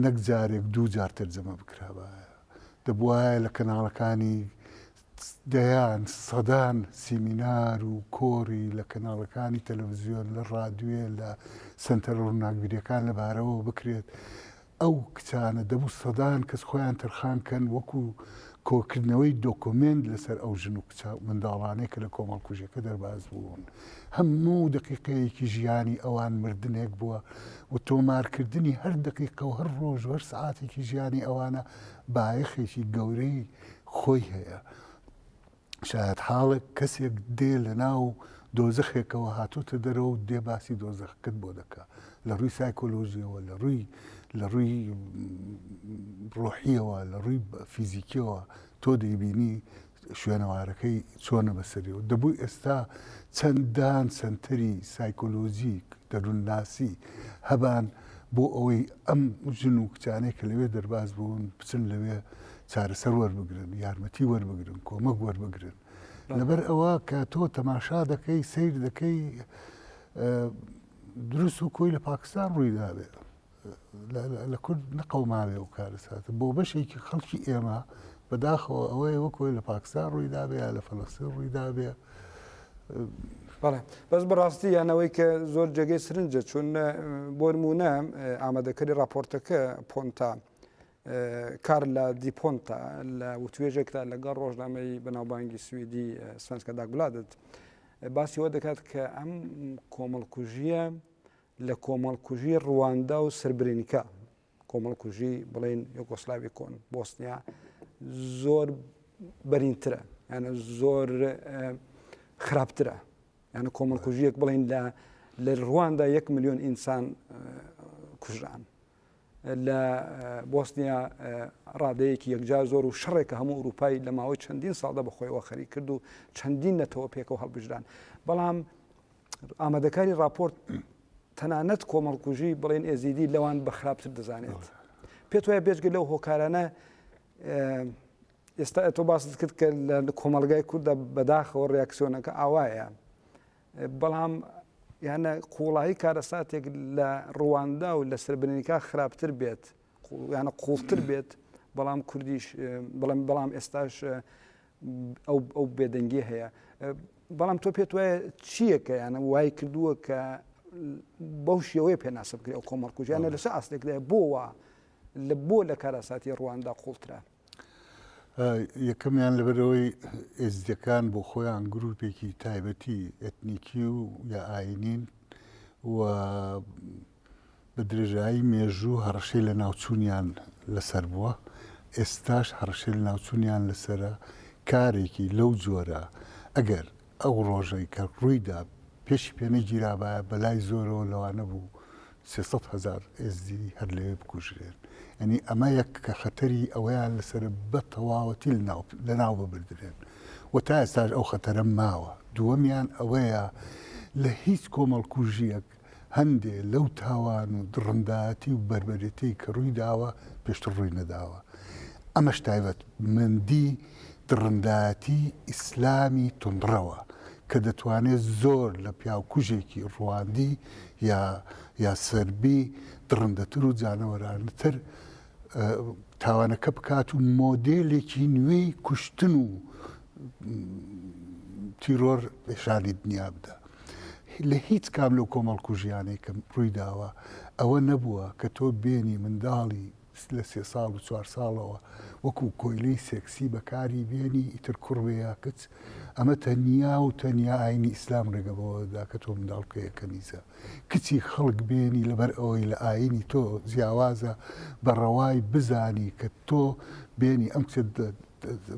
نەک جارێک دوو جار تەرجەمە بکرابایە دەبوایە لە کەناڵەکانی دەیان سەدان سیمینار و کۆڕی لە کەناڵەکانی تەلەڤیزیۆن لە ڕادیۆ لە سنتەر ڕووناکبیریەکان لەبارەوە بکرێت ئەو کچانە دەبوو سەدان کەس خۆیان تەرخانکەن وەکو کۆکردنەوەی دۆکۆمنت لەسەر ئەو ژن و کچە منداڵانەی کە لە کۆمەڵکوژیەکە دەرباز بوون هەموو دقیقەیەکی ژیانی ئەوان مردنێک بووە و تۆمارکردنی هەر دقیقە و هەر ڕۆژ و هەر سعاتێکی ژیانی ئەوانە بایەخێکی گەورەی خۆی هەیە شاید حاڵێک کەسێک دێ لە ناو دۆزەخێکەوە هاتووتە دەرەوە و دێ باسی دۆزەخەکەت بۆ دەکات لە ڕووی سایکۆلۆژیەوە لە ڕووی ڕۆحیەوە لە ڕووی فیزیکیەوە تۆ دەیبینی شوێنەوارەکەی چۆنە بەسەریەوە دەبووی ئێستا چەندان سنتەری سایکۆلۆژیک دەروونناسی هەبان بۆ ئەوەی ئەم ژن و کچانەی کە لەوێ دەرباز بوون بچن لەوێ چارەسەر وەربگرن یارمەتی وەربگرن کۆمەک وەربگرن لەبەر ئەوە کە تۆ تەماشا دەکەی سیر دەکەی دروست و کۆی لە پاکستان ڕوویدابێ لە کورد نەقەوماوێ و کارەساتە بۆ بەشێکی خەڵکی ئێمە بەداخەوە ئەوەیە وەکۆی لە پاکستان ڕوویدابێ یا لە فەڵەستین ڕوویدابێ بەڵێ بەس بەڕاستی یانەوەی کە زۆر جێگەی سرنجە چون بۆ نمونە ئامادەکەری راپۆرتەکە پۆنتا کار لە دیپۆنتا لە وتوێژێکدا لەگەڵ ڕۆژنامەی بەناوبانگی سویدی سوێنسکە داگبلادت باسیەوە دەکات کە ئەم کۆمەڵکوژیە لە کۆمەڵکوژی ڕواندا و سربرینیکا کۆمەڵکوژی بڵێن یوگۆسلاوی کۆن بۆسنیا زۆر بەرینترە یانە زۆر خراپترە یانە کۆمەڵکوژیەک بڵێن لە ڕواندا 1 ملیۆن ئینسان کوژران لە بۆسنیا ڕادەیەکی یەکجار زۆر و شەڕێکە هەموو ئوروپای لە ماوەی چەندین ساڵدا بەخۆیەوە خەری کرد و چەندین نەتەوە پێکەوە هەڵبژران بەڵام ئامادەکاری راپۆرت تەنانەت کۆمەڵکوژی بڵێن ئێزیدی لەوان بە خراپتر دەزانێت پێت وایە بێژگە لەو هۆکارانە ئێستا تۆ باست کرد کە لە کۆمەلگای کووردا بەداخەوە ڕیاکسیۆنەکە ئاوایە بەڵام یانە قوڵایی کارەساتێک لە ڕواندا و لە سربرینیکا خراپتر بێت یانە قوڵتر بێت بەڵام کوردیش بەڵام ئێستاش ئەو بێدەنگی هەیە بەڵام تۆ پێت وایە چییەکە یانە وای کردووە کە بەو شێوەیە پێناسە بکرێت ئەو کۆمەڵکوژیانە لەسەر ئاستێکدا بۆ لە کارەساتی ڕواندا قوڵترە یەکەمیان لەبەرەوەی ئێزدەکان بۆ خۆیان گروپێکی تایبەتی ئەتنیکی و یا ئاینین و بە درێژایی مێژوو هەڕەشەی لە ناوچوونیان لەسەر بووە ئێستاش هەڕەشەی لە ناوچوونیان لەسرە کارێکی لەو جۆرە ئەگەر ئەو ڕۆژەی کە ڕوویدا پێشی پێنەی گیرابایە بەلای زۆرەوە لەوانە بوو 300,000 ئێزدی هەر لەوێ بکوژرێن ئەنی ئەمە یەک کە خەتەری ئەوەیان لەسەر بە تەواوەتی لەناو ببردرێن و تا ئێستاش ئەو خەتەرە ماوە دووەمیان ئەوەیە لە هیچ کۆمەڵکوژیەک هەندێ لەو تاوان و دڕنداتی و بربەرێتی کە ڕووی داوە پێشتر ڕووی نەداوە ئەمەش تایبەت مندی دڕنداتی ئیسلامی تونڕەوە کە دەتوانێت زۆر لە پیاوکوژێکی ڕواندی یا سەربی دڕندەتر و جانەوەرانتر تاوانەکە بکات و مۆدێلێکی نوێی کوشتن و تیرۆر پیشانی دنیا بدە لە هیچ کام لەو کۆمەڵکوژیانەی کە ڕووی داوە ئەوە نەبووە کە تۆ بێنی منداڵی لە 3 ساڵ و 4 ساڵەوە وەکو کۆیلەی سێکسی بەکاری بێنی ئیتر کوڕبەیە کچ ئەمە تەنیا و تەنیا ئاینی ئیسلام ڕێگەبەوەدا کە تۆ منداڵ بکە کەنیزە کچی خەڵک بێنی لەبەر ئەوەی لە ئاینی تۆ جیاوازە بە ڕەوای بزانی کە تۆ بێنی ئەم کچت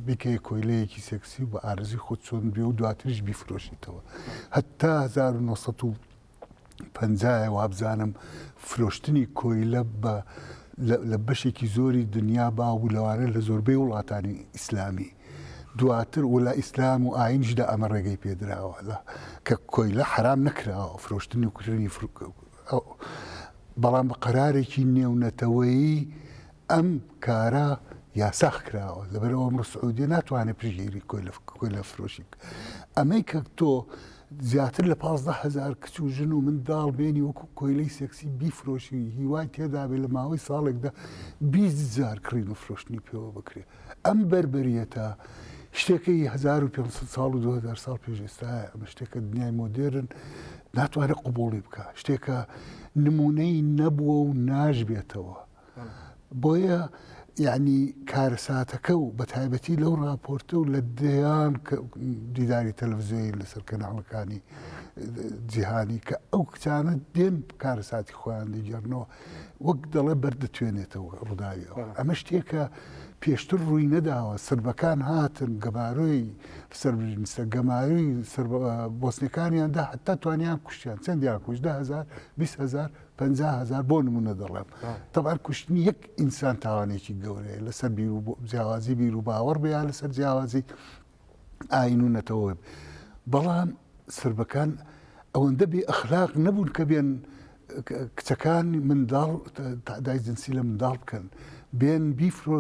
بیکەی کۆیلەیەکی سێکسی و بە ئارزی خۆت چۆن بێ و دواتریش بیفرۆشیتەوە هەتا 1950 وابزانم فرۆشتنی کۆیلە بە لە بەشێکی زۆری دنیا باو لەوانە لە زۆربەی وڵاتانی ئیسلامی دواتر و لە ئیسلام و ئاینشدا ئەمە ڕێگەی پێدراوە کە کۆیلە حرام نەکراوە فرۆشتنی و کوژنی بەڵام بە قەرارێکی نێونەتەوەیی ئەم کارە یاساخ کراوە لەبەرەوە ئەمڕۆ سعودیە ناتوانێت پشگیری کۆیلە فرۆشی ئەمەی کە تۆ زیاتر لە 15,000 کچ و ژن و منداڵ بێنی وەکو کۆیلەی سێکسی بیفرۆشی هیوای تێدا بێ لە ماوەی ساڵێکدا 20,000 کڕین و فرۆشتنی پێوە بکرێ ئەم بربەریەتە شتێکی 1500 ساڵ و 2000 ساڵ پێش ئێستاە ئەمە شتێکە دنیای مۆدێرن ناتوانێت قبوڵی بکە شتێکە نمونەی نەبووە و ناژبێتەوە بۆیە یعنی کارەساتەکە و بە تایبەتی لەو راپۆرتە و لە دەیان دیداری تەلەڤیزیۆنی لەسەر کەناڵەکانی جیهانی کە ئەو کچانە دێن کارەساتی خۆیان دەگەڕنەوە وەک دەڵێ بەردەتوێنێتەوە ڕووداویەوە ئەمە شتێکە پێشتر ڕووی نەداوە سربەکان هاتن گەماروی سەربرینستە گەماروی بۆسنیەکانیاندا حتا توانیان کوشتیان چەندیان کوشت 10,000 20,000 50,000 بۆ نمونە دەڵێم تەبار کوشتنی یەک ئینسان تاوانێکی گەورەیە لەسەر جیاوازی بیر و باوەڕ بێیان لەسەر جیاوازی ئاین و نەتەوە بەڵام سربەکان ئەوەندە بێ ئەخلاق نەبوون کە بێن کچەکان منداڵ تعدای جنسی لە منداڵ بکەن بێن بیفرۆ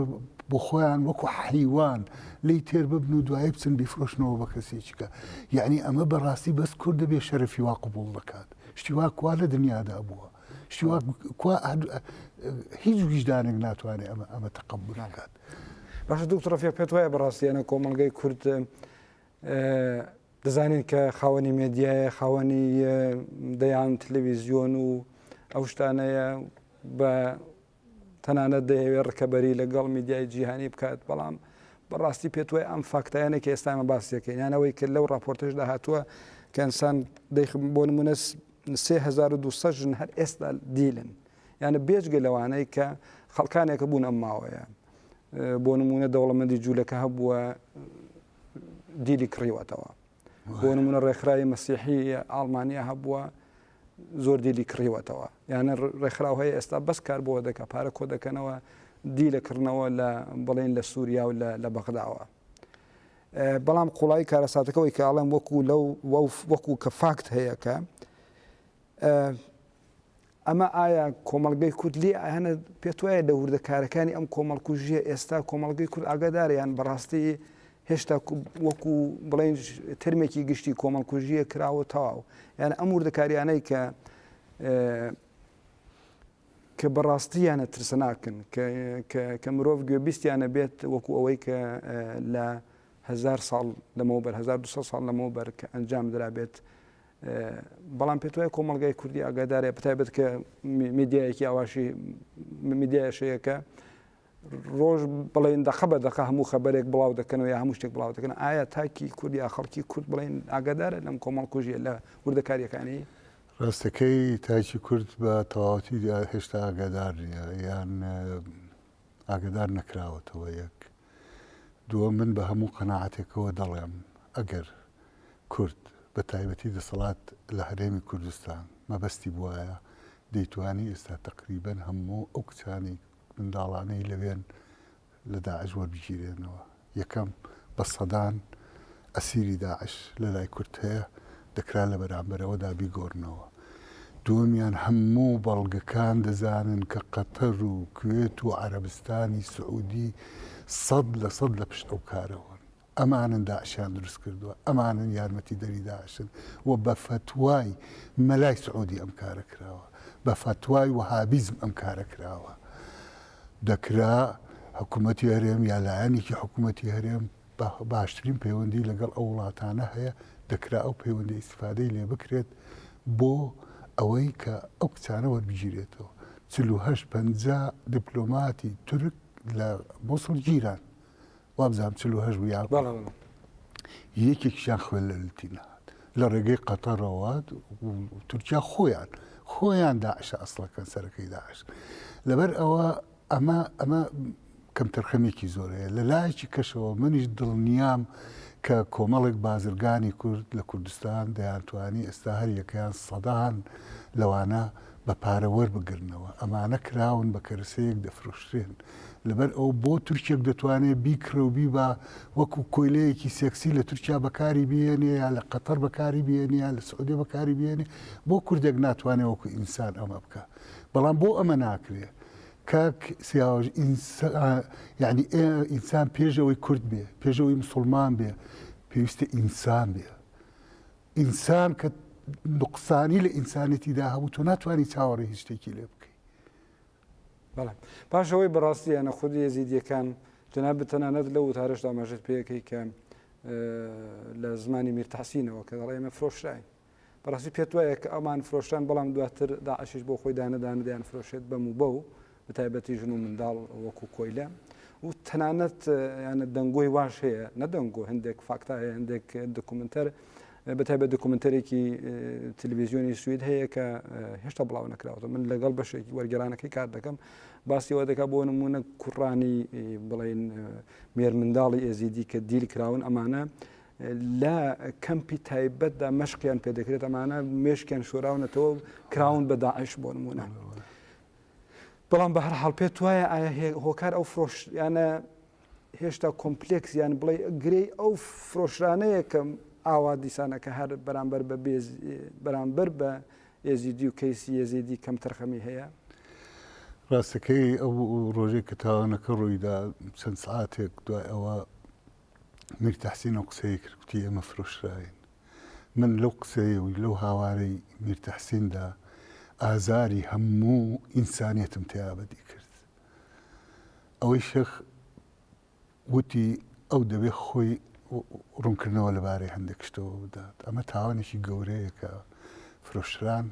بۆ خۆیان وەکو حیوان لی تێر ببن و دوایی بچن بیفرۆشنەوە بە کەسێکیکە یعنی ئەمە بەڕاستی بەس کورد دەبێ شەرەفی وا قبوڵ دەکات شتی وا کوا لە دنیادا بووە شتی وا کوا هیچ ویژدانێک ناتوانێت ئەمە تەقبول نکات باشە دکتۆر رەفیق پێت وایە بەڕاستی ئەنە کۆمەڵگەی کورد دەزانین کە خاوەنی مێدیایە خاوەنی دەیان تەلەڤیزیۆن و ئەو شتانەیە بە تەنانەت دەیەوێت ڕکەبەری لەگەڵ میدیای جیهانی بکات بەڵام بەڕاستی پێت وایە ئەم فاکتایانە کە ئێستا ئێمە باسیەکەین یانەوەی کە لەو راپۆرتەشدا هاتووە کە ئینسان بۆ نمونە 3200 ژن هەر ئێستا دیلن یانە بێجگە لەوانەی کە خەڵکانێکە بوون ئەمماوەیە بۆ نمونە دەوڵەمەندی جوولەکە هەبووە دیلی کڕیوەتەوە بۆ نمونە ڕێکخراوی مەسیحی ئاڵمانیا هەبووە زۆر دیلی کڕیوەتەوە یانە ڕێکخراو هەیە ئێستا بەس کار بۆ دەکە پارە کۆ دەکەنەوە دیلەکردنەوە لە بڵێن لە سووریا و لە بەغداوە بەڵام قوڵایی کارەساتەکەەوەی کە ئاڵێن وەکو کە فاکت هەیە کە ئەمە ئایا کۆمەڵگەی کورد لێ هەنە پێت وایە لە وردەکارەکانی ئەم کۆمەڵکوژیە ئێستا کۆمەڵگەی کورد ئاگاداریان بەڕاستی هێشتا وەکو بڵێن ترمێکی گشتی کۆمەڵکوژیە کراوە تەواو یانە ئەم وردەکاریانەی کە بەڕاستیانە ترسە ناکەن کە مرۆڤ گوێبیستیانە بێت وەکو ئەوەی کە لە 1000 ساڵ لەمەوبەر 1200 ساڵ لەمەوبەر کە ئەنجام درابێت بەڵام پێت وایە کۆمەڵگای کوردی ئاگادارێ بتایبەت کە میدیایەکی ئاواشی میدیایشەیەکە ڕۆژ بڵێن دەقە بە دەقە هەموو خەبەرێک بڵاو دەکەنەوە یا هەموو شتێک بڵاو دەکەن ئایا تاکی کوردی یا خەڵکی کورد بڵێن ئاگادارە لەم کۆمەڵکوژیە لە وردەکاریەکانی ڕاستەکەی تاکی کورد بە تەواوەتی هێشتا ئاگادار نیە یان ئاگادار نەکراوەتەوە یەک دووە من بە هەموو قەناعەتێکەوە دەڵێم ئەگەر کورد بە تایبەتی دەسەڵات لە هەرێمی کوردستان مەبەستی بواە دەیتوانی ئێستا تقریبەن هەموو ئەو کچانی منداڵانەی لەوێن لە داعش وەربگیرێنەوە یەکەم بە سەدان ئەسیری داعش لە لای کورد هەیە دەکرا لە بەرامبەرەوەدا بیگۆڕنەوە دووەمیان هەموو بەڵگەکان دەزانن کە قەتەر و کوێت و عەرەبستانی سعودی 100% لە پشت ئەو کارەوە ئەمانن داعشیان دروست کردووە ئەمانن یارمەتی دەری داعشن و بە فتوای مەلای سعودی ئەم کارە کراوە بە فتوای وهابیزم ئەم کارە کراوە دەکرا حکوومەتی هەرێم یا لایەنێکی حکوومەتی هەرێم باشترین پەیوەندی لەگەڵ ئەو وڵاتانە هەیە دەکرا ئەو پەیوەندی ئیسفادەی لێ بکرێت بۆ ئەوەی کە ئەو کچانە وەربگیرێتەوە 48-50 دیپلۆماتی تورک لە مۆسڵ گیران وابزانام 48 بوو یەکێکیشیان خوێن لە لوتی نهات لە ڕێگەی قەتەرەوە تورکیا خۆیان داعشە ئەسڵەکەن سەرەکەی داعش لەبەر ئەوە ئەمە کەم تەرخەمێکی زۆرەیە لە لایەکی کەشەوە منیش دڵنیام کە کۆمەڵێک بازرگانی کورد لە کوردستان دەیانتوانی ئێستا هەر یەکەیان سەدان لەوانە بە پارە وەربگرنەوە ئەمانە کراون بە کەرسەیەک دەفرۆشرێن لەبەر ئەو بۆ تورکێک دەتوانێت بیکڕە و بیبا وەکو کۆیلەیەکی سێکسی لە تورکیا بەکاری بێنێ یا لە قەتەر بەکاری بێنێ یا لە سعودی بەکاری بێنێ بۆ کوردێک ناتوانێت وەکو ئینسان ئەمە بکە بەڵام بۆ ئەمە ناکرێ کاک سیاوەژ یعنی ئینسان پێشەوەی کورد بێ پێشەوەی مسلمان بێ پێویستە ئینسان بێ ئینسان کە نقصانی لە ئینسانێتیدا هەبوو تۆ ناتوانانی چاوەڕێ هیچ شتێکی لێ بکەیت بەڵێ پاشەوەی بەڕاستی یانە خودی یەزیدیەکان جەناب تەنانەت لەو وتارەشدا ماژێت پێیەکەی کە لە زمانی میرتەحسینەوە کە دەڵێ ئێمە فرۆشراین بەڕاستی پێت وایە کە ئەمان فرۆشتان بەڵام دواتر داعشیش بۆ خۆی دانەدایان فرۆشێت بەم و بەو بەتایبەتی ژن و منداڵ وەکو کۆیلە و تەنانەت یانە دەنگۆی واش هەیە نەدەنگۆ هەندێک فاکتا هەیە هەندێک دکومنتەر بەتایبەت دکومنتەرێکی تەلەڤیزیۆنی سوید هەیە کە هێشتا بڵاو نەکراوەتەوە من لەگەڵ بەشێکی وەرگێڕانەکەی کار دەکەم باسیەوە دەکات بۆ نمونە کوڕانی بڵێن مێر منداڵی ئێزیدی کە دیل کراون ئەمانە لە کەمپی تایبەتدا مەشقیان پێدەکرێت ئەمانە مێشکیان شۆراونەتەوە کراون بە داعش بۆ نمونە بەڵام بە هەر حاڵ پێت وایە ئایا هۆکار ئەو فرۆش یانە هێشتا کۆمپلێکس یان بڵێ گرەی ئەو فرۆشرانەیە کە ئاوا دیسانە کە هەر بەرامبەر بە ئێزیدی و کەیسی ئێزیدی کەم تەرخەمی هەیە ڕاستەکەی ئەو ڕۆژێک کە تاوانەکە ڕوویدا چەند سعاتێک دوای ئەوە میرتەحسین ئەو قسەیە کردی ئێمە فرۆشراین من لەو قسەیە و لەو هاوارەی میرتەحسیندا ئازاری هەموو ئینسانیەتم تیابەدی کرد ئەوەی شەخ وتی ئەو دەبێت خۆی ڕوونکردنەوە لەبارەی هەندێک شتەوە بدات ئەمە تاوانێکی گەورەیە کە فرۆشران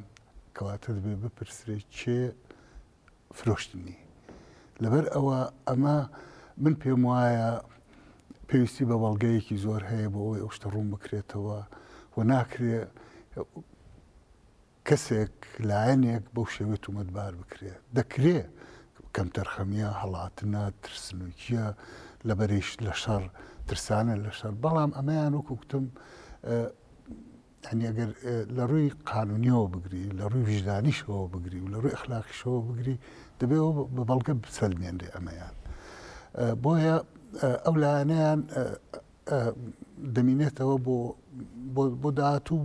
کەواتە دەبێت بپرسرێت چێ فرۆشتنی لەبەر ئەوە ئەمە من پێم وایە پێویستی بە بەڵگەیەکی زۆر هەیە بۆ ئەوەی ئەو شتە ڕوون بکرێتەوە و ناکرێت کەسێک لایەنێک بەو شێوێت و مەدبار بکرێت دەکرێت کەم تەرخەمیە هەڵاتنە ترسنووکیە لە بەریش لە شەڕ ترسانە لە شەر بەڵام ئەمەیان وەکو گوتم ئەگەر لە ڕووی قانونیەوە بگری لە ڕووی ویژدانیشەوە بگری و لە ڕووی ئەخلاقیشەوە بگری دەبێت بە بەڵگە بسەلمێنرێ ئەمەیان بۆیە ئەو لایەنەیان دەمینێتەوە بۆ داهاتوو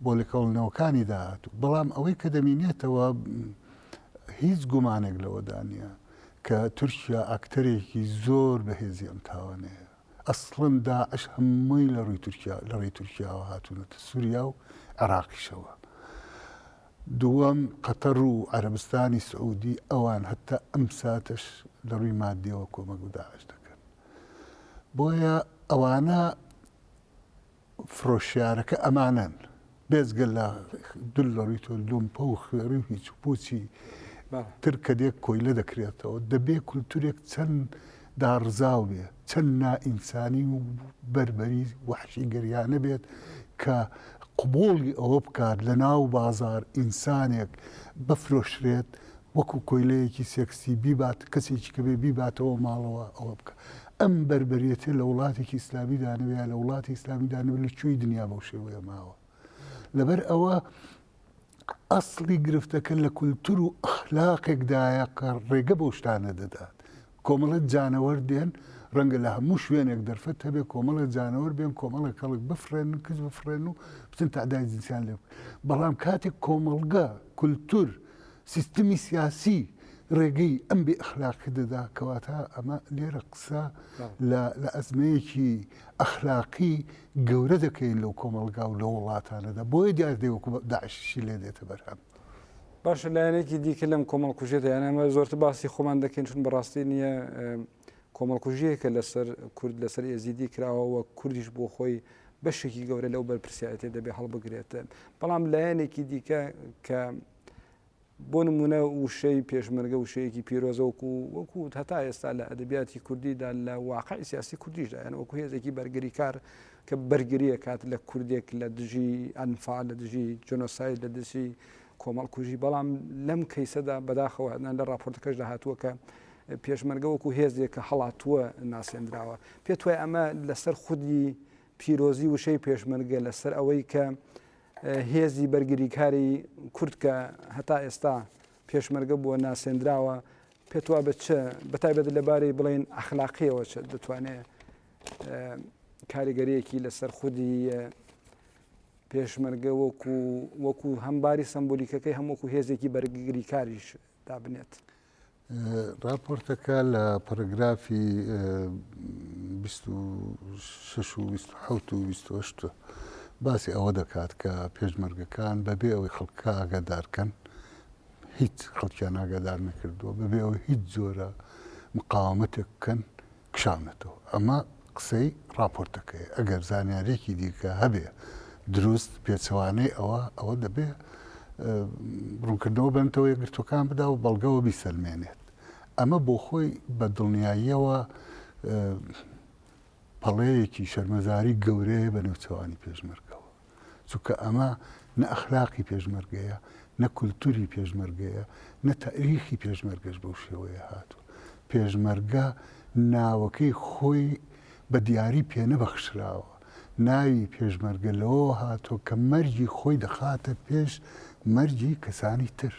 بۆ لێکۆڵنەوەکانی داهاتوو بەڵام ئەوەی کە دەمینێتەوە هیچ گومانێک لەوەدا نییە کە تورکیا ئاکتەرێکی زۆر بەهێزی ئەم تاوانەیە ئەسڵن داعش هەمووی لە ڕێی تورکیاوە هاتوونەتە سووریا و عێراقیشەوە دووەم قەتەر و عەرەبستانی سعودی ئەوان هەتا ئەم ساتەش لە ڕووی مادیەوە کۆمەک و داعش دەکەن بۆیە ئەوانە فرۆشیارەکە ئەمانەن بێزگە لە دل لە ڕووی تۆ لۆمپە و خوێڕی و هیچ پۆچی تر کە دێک کۆیلە دەکرێتەوە دەبێ کولتورێک چەند داڕزاو بێ چەند نائینسانی و بەربەری وحشی گەریانە بێت کە قبوڵی ئەوە بکات لە ناو بازار ئینسانێک بفرۆشرێت وەکو کۆیلەیەکی سێکسی بیبات کەسێکی کە بێ بیباتەوە ماڵەوە ئەوە بکە ئەم بەربەریەتە لە وڵاتێکی ئیسلامی دانوێت لە وڵاتی ئیسلامی دانوێت لە کوێی دنیا بەو شێوەیە ماوە لەبەر ئەوە ئەسڵی گرفتەکە لە کولتور و ئەخلاقێکدایە کە ڕێگە بەو شتانە دەدات کۆمەڵێک جانەوەر دێن ڕەنگە لە هەموو شوێنێک دەرفەت هەبێ کۆمەڵە جانەوەر بێن کۆمەڵە کەڵک بفرێن کەس بفرێن و بچن تعدای جنسیان لێ بەڵام کاتێک کۆمەڵگە کولتور سیستمی سیاسی ڕێگەی ئەم بێ ئەخلاقی دەدا کەواتە ئەمە لێرە قسە لە ئەزمەیەکی ئەخلاقی گەورە دەکەین لەو کۆمەڵگا و لە وڵاتانەدا بۆیە دیار دێوەکو داعشی لێ دێتە بەرهەم باشە لایەنێکی دیکە لەم کۆمەڵکوژێتە یان ئەمە زۆرتر باسی خۆمان دەکەین چون بەڕاستی نییە کۆمەڵکوژیەکە لەسەر کورد لەسەر ئێزیدی کراوەوە کوردیش بۆ خۆی بەشێکی گەورە لەو بەرپرسیایەتێ دەبێ هەڵبگرێتە بەڵام لایەنێکی دیکە کە بۆ نمونە وشەی پێشمەرگە وشەیەکی پیرۆزە وەکو هەتا ئێستا لە ئەدەبیاتی کوردیدا لە واقعی سیاسی کوردیشدا یان وەکو هێزێکی بەرگری کار کە بەرگریە کات لە کوردێک لە دژی ئەنفال لە دژی جۆنۆساید لە دژی کۆمەڵکوژی بەڵام لەم کەیسەدا بەداخەوە لە راپۆرتەکەشدا هاتووە کە پێشمەرگە وەکو هێزێک کە هەڵاتووە ناسێنراوە پێت وایە ئەمە لەسەر خودی پیرۆزی وشەی پێشمەرگە لەسەر ئەوەی کە هێزی بەرگریکاری کورد کە هەتا ئێستا پێشمەرگە بووە ناسێنراوە پێت وایە بەتایبەت لەبارەی بڵێن ئەخلاقیەوە دەتوانێت کاریگەریەکی لەسەر خودی پێشمەرگە وەکو هەمباری سمبولیکەکەی هەمووەکو هێزێکی بەرگریکاریش دابنێت راپۆرتەکە لە پەرەگرافی 26 و 27 و 28 باسی ئەوە دەکات کە پێشمەرگەکان بەبێ ئەوەی خەڵکە ئاگادارکەن هیچ خەڵکیان ئاگادار نەکردووە بەبێ ئەوەی هیچ جۆرە مقاومەتێک بکەن کشانەتەوە ئەمە قسەی راپۆرتەکەی ئەگەر زانیارێکی دیکە هەبێ دروست پێچەوانەی ئەوە دەبێ ڕوونکردنەوە بنتەوە یەکگرتوەکان بدا و بەڵگەوە بیسەلمێنێت ئەمە بۆ خۆی بە دڵنیاییەوە پەڵەیەکی شەرمەزاری گەورەیە بە نێوچەوانی پێشمەرگەوە چونکە ئەمە نە ئەخلاقی پێشمەرگەیە نە کولتوری پێشمەرگەیە نە تاریخی پێشمەرگەش بەو شێوەیە هاتووە پێشمەرگە ناوەکەی خۆی بە دیاری پێ نەبەخشراوە ناوی پێشمەرگە لەوە هاتۆ کە مەرجی خۆی دەخاتە پێش مەرجی کەسانی تر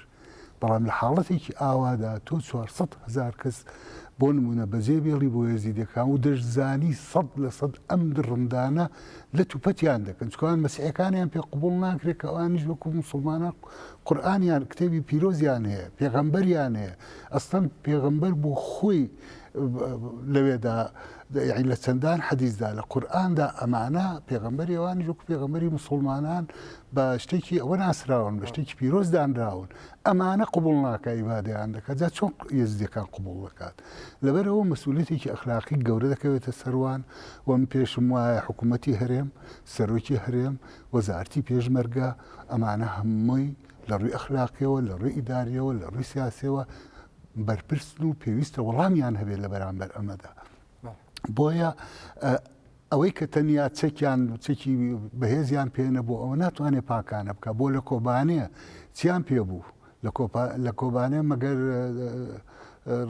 بەڵام لە حاڵەتێکی ئاوادا تۆ 400,000 کەس بۆ نمونە بەجێ بێڵی بۆ ێزیدەکان و دەشزانی 100% ئەم دڕندانە لە توپەتیان دەکەن چکان مەسیحەکانیان پێ قبوڵ ناکرێت کە ئەوانیش وەکو موسڵمانان قورئانیان کتێبی پیرۆزیان هەیە پێغەمبەریان هەیە ئەستەن پێغەمبەر بۆ خۆی لەوێدا یعنی لە چەندان حەدیثدا لە قورئاندا ئەمانە پێغەمبەری ئەوانیش وەکو پێغەمبەری موسڵمانان بە شتێکی ئەوە ناسراون بە شتێکی پیرۆز دانراون ئەمانە قبوڵ ناکە ئیبادەیان دەکات جا چۆن یەزیدەکان قبوڵ دەکات لەبەرەوە مەسئولیەتێکی ئەخلاقی گەورە دەکەوێتە سەروان وەم پێشم وایە حکوومەتی هەرێم سەرۆکی هەرێم وەزارەتی پێشمەرگە ئەمانە هەمووی لە ڕووی ئەخلاقیەوە لە ڕووی ئیداریەوە لە ڕووی سیاسیەوە بەرپرسن و پێویستە وەڵامیان هەبێت لە بەرامبەر ئەمەدا بۆیە ئەوەی کە تەنیا چەکی بەهێزیان پێ نەبوو ئەوە ناتوانێت پاکانە بکە بۆ لە کۆبانەیە چیان پێ بوو لە کۆبانەیە مەگەر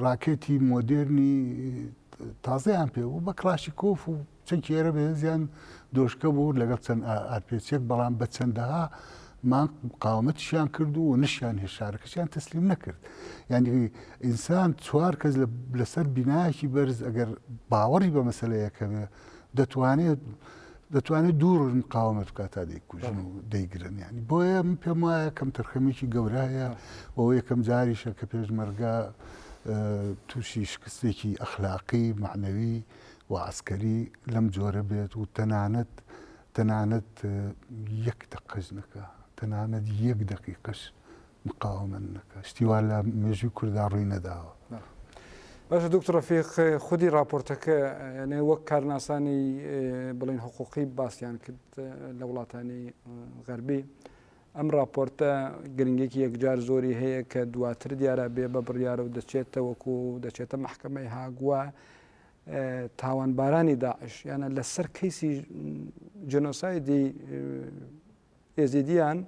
ڕاکێتی مۆدرنی تازەیان پێ بوو بە کلاشیکۆف و چەکی ئێرە بەهێزیان دۆشکە بوو لەگەڵ چەند ئارپێچێک بەڵام بە چەندەها مقاومەتیشیان کرد و نشیان هێشارەکەشیان تەسلیم نەکرد یعنی ئینسان چوار کەس لەسەر بینایەکی بەرز ئەگەر باوەڕی بە مەسەلەیەکەوێ دەتوانێت دوور مقاومەت بکات تا دەیکوژن و دەیگرن ینی بۆیە من پێم وایە کەم تەرخەمێکی گەورەیە بۆ یەکەم جاریشە کە پێشمەرگە تووشی شکستێکی ئەخلاقی معنەوی و عسکەری لەم جۆرە بێت و تەنانەت یەک دقەش نەکە تەنانەت یەک دقیقەش مقاومەت نەکە شتیوا لە مێژووی کووردا ڕووی نەداوە. باشە دکتۆر ڕەفیق خودی راپۆرتەکە یعنی وەک کارناسانی بڵین حقوقی باسییان کرد لە وڵاتانی غەربی ئەم راپۆرتە گرنگێکی یەکجار زۆری هەیە کە دواتر دیارە بێ بە بڕیارە و دەچێتە وەکو دەچێتە محکەمەی هاگووە تاوانبارانی داعش یانە لەسەر کەیسی جنۆسایدی ئێزیدیان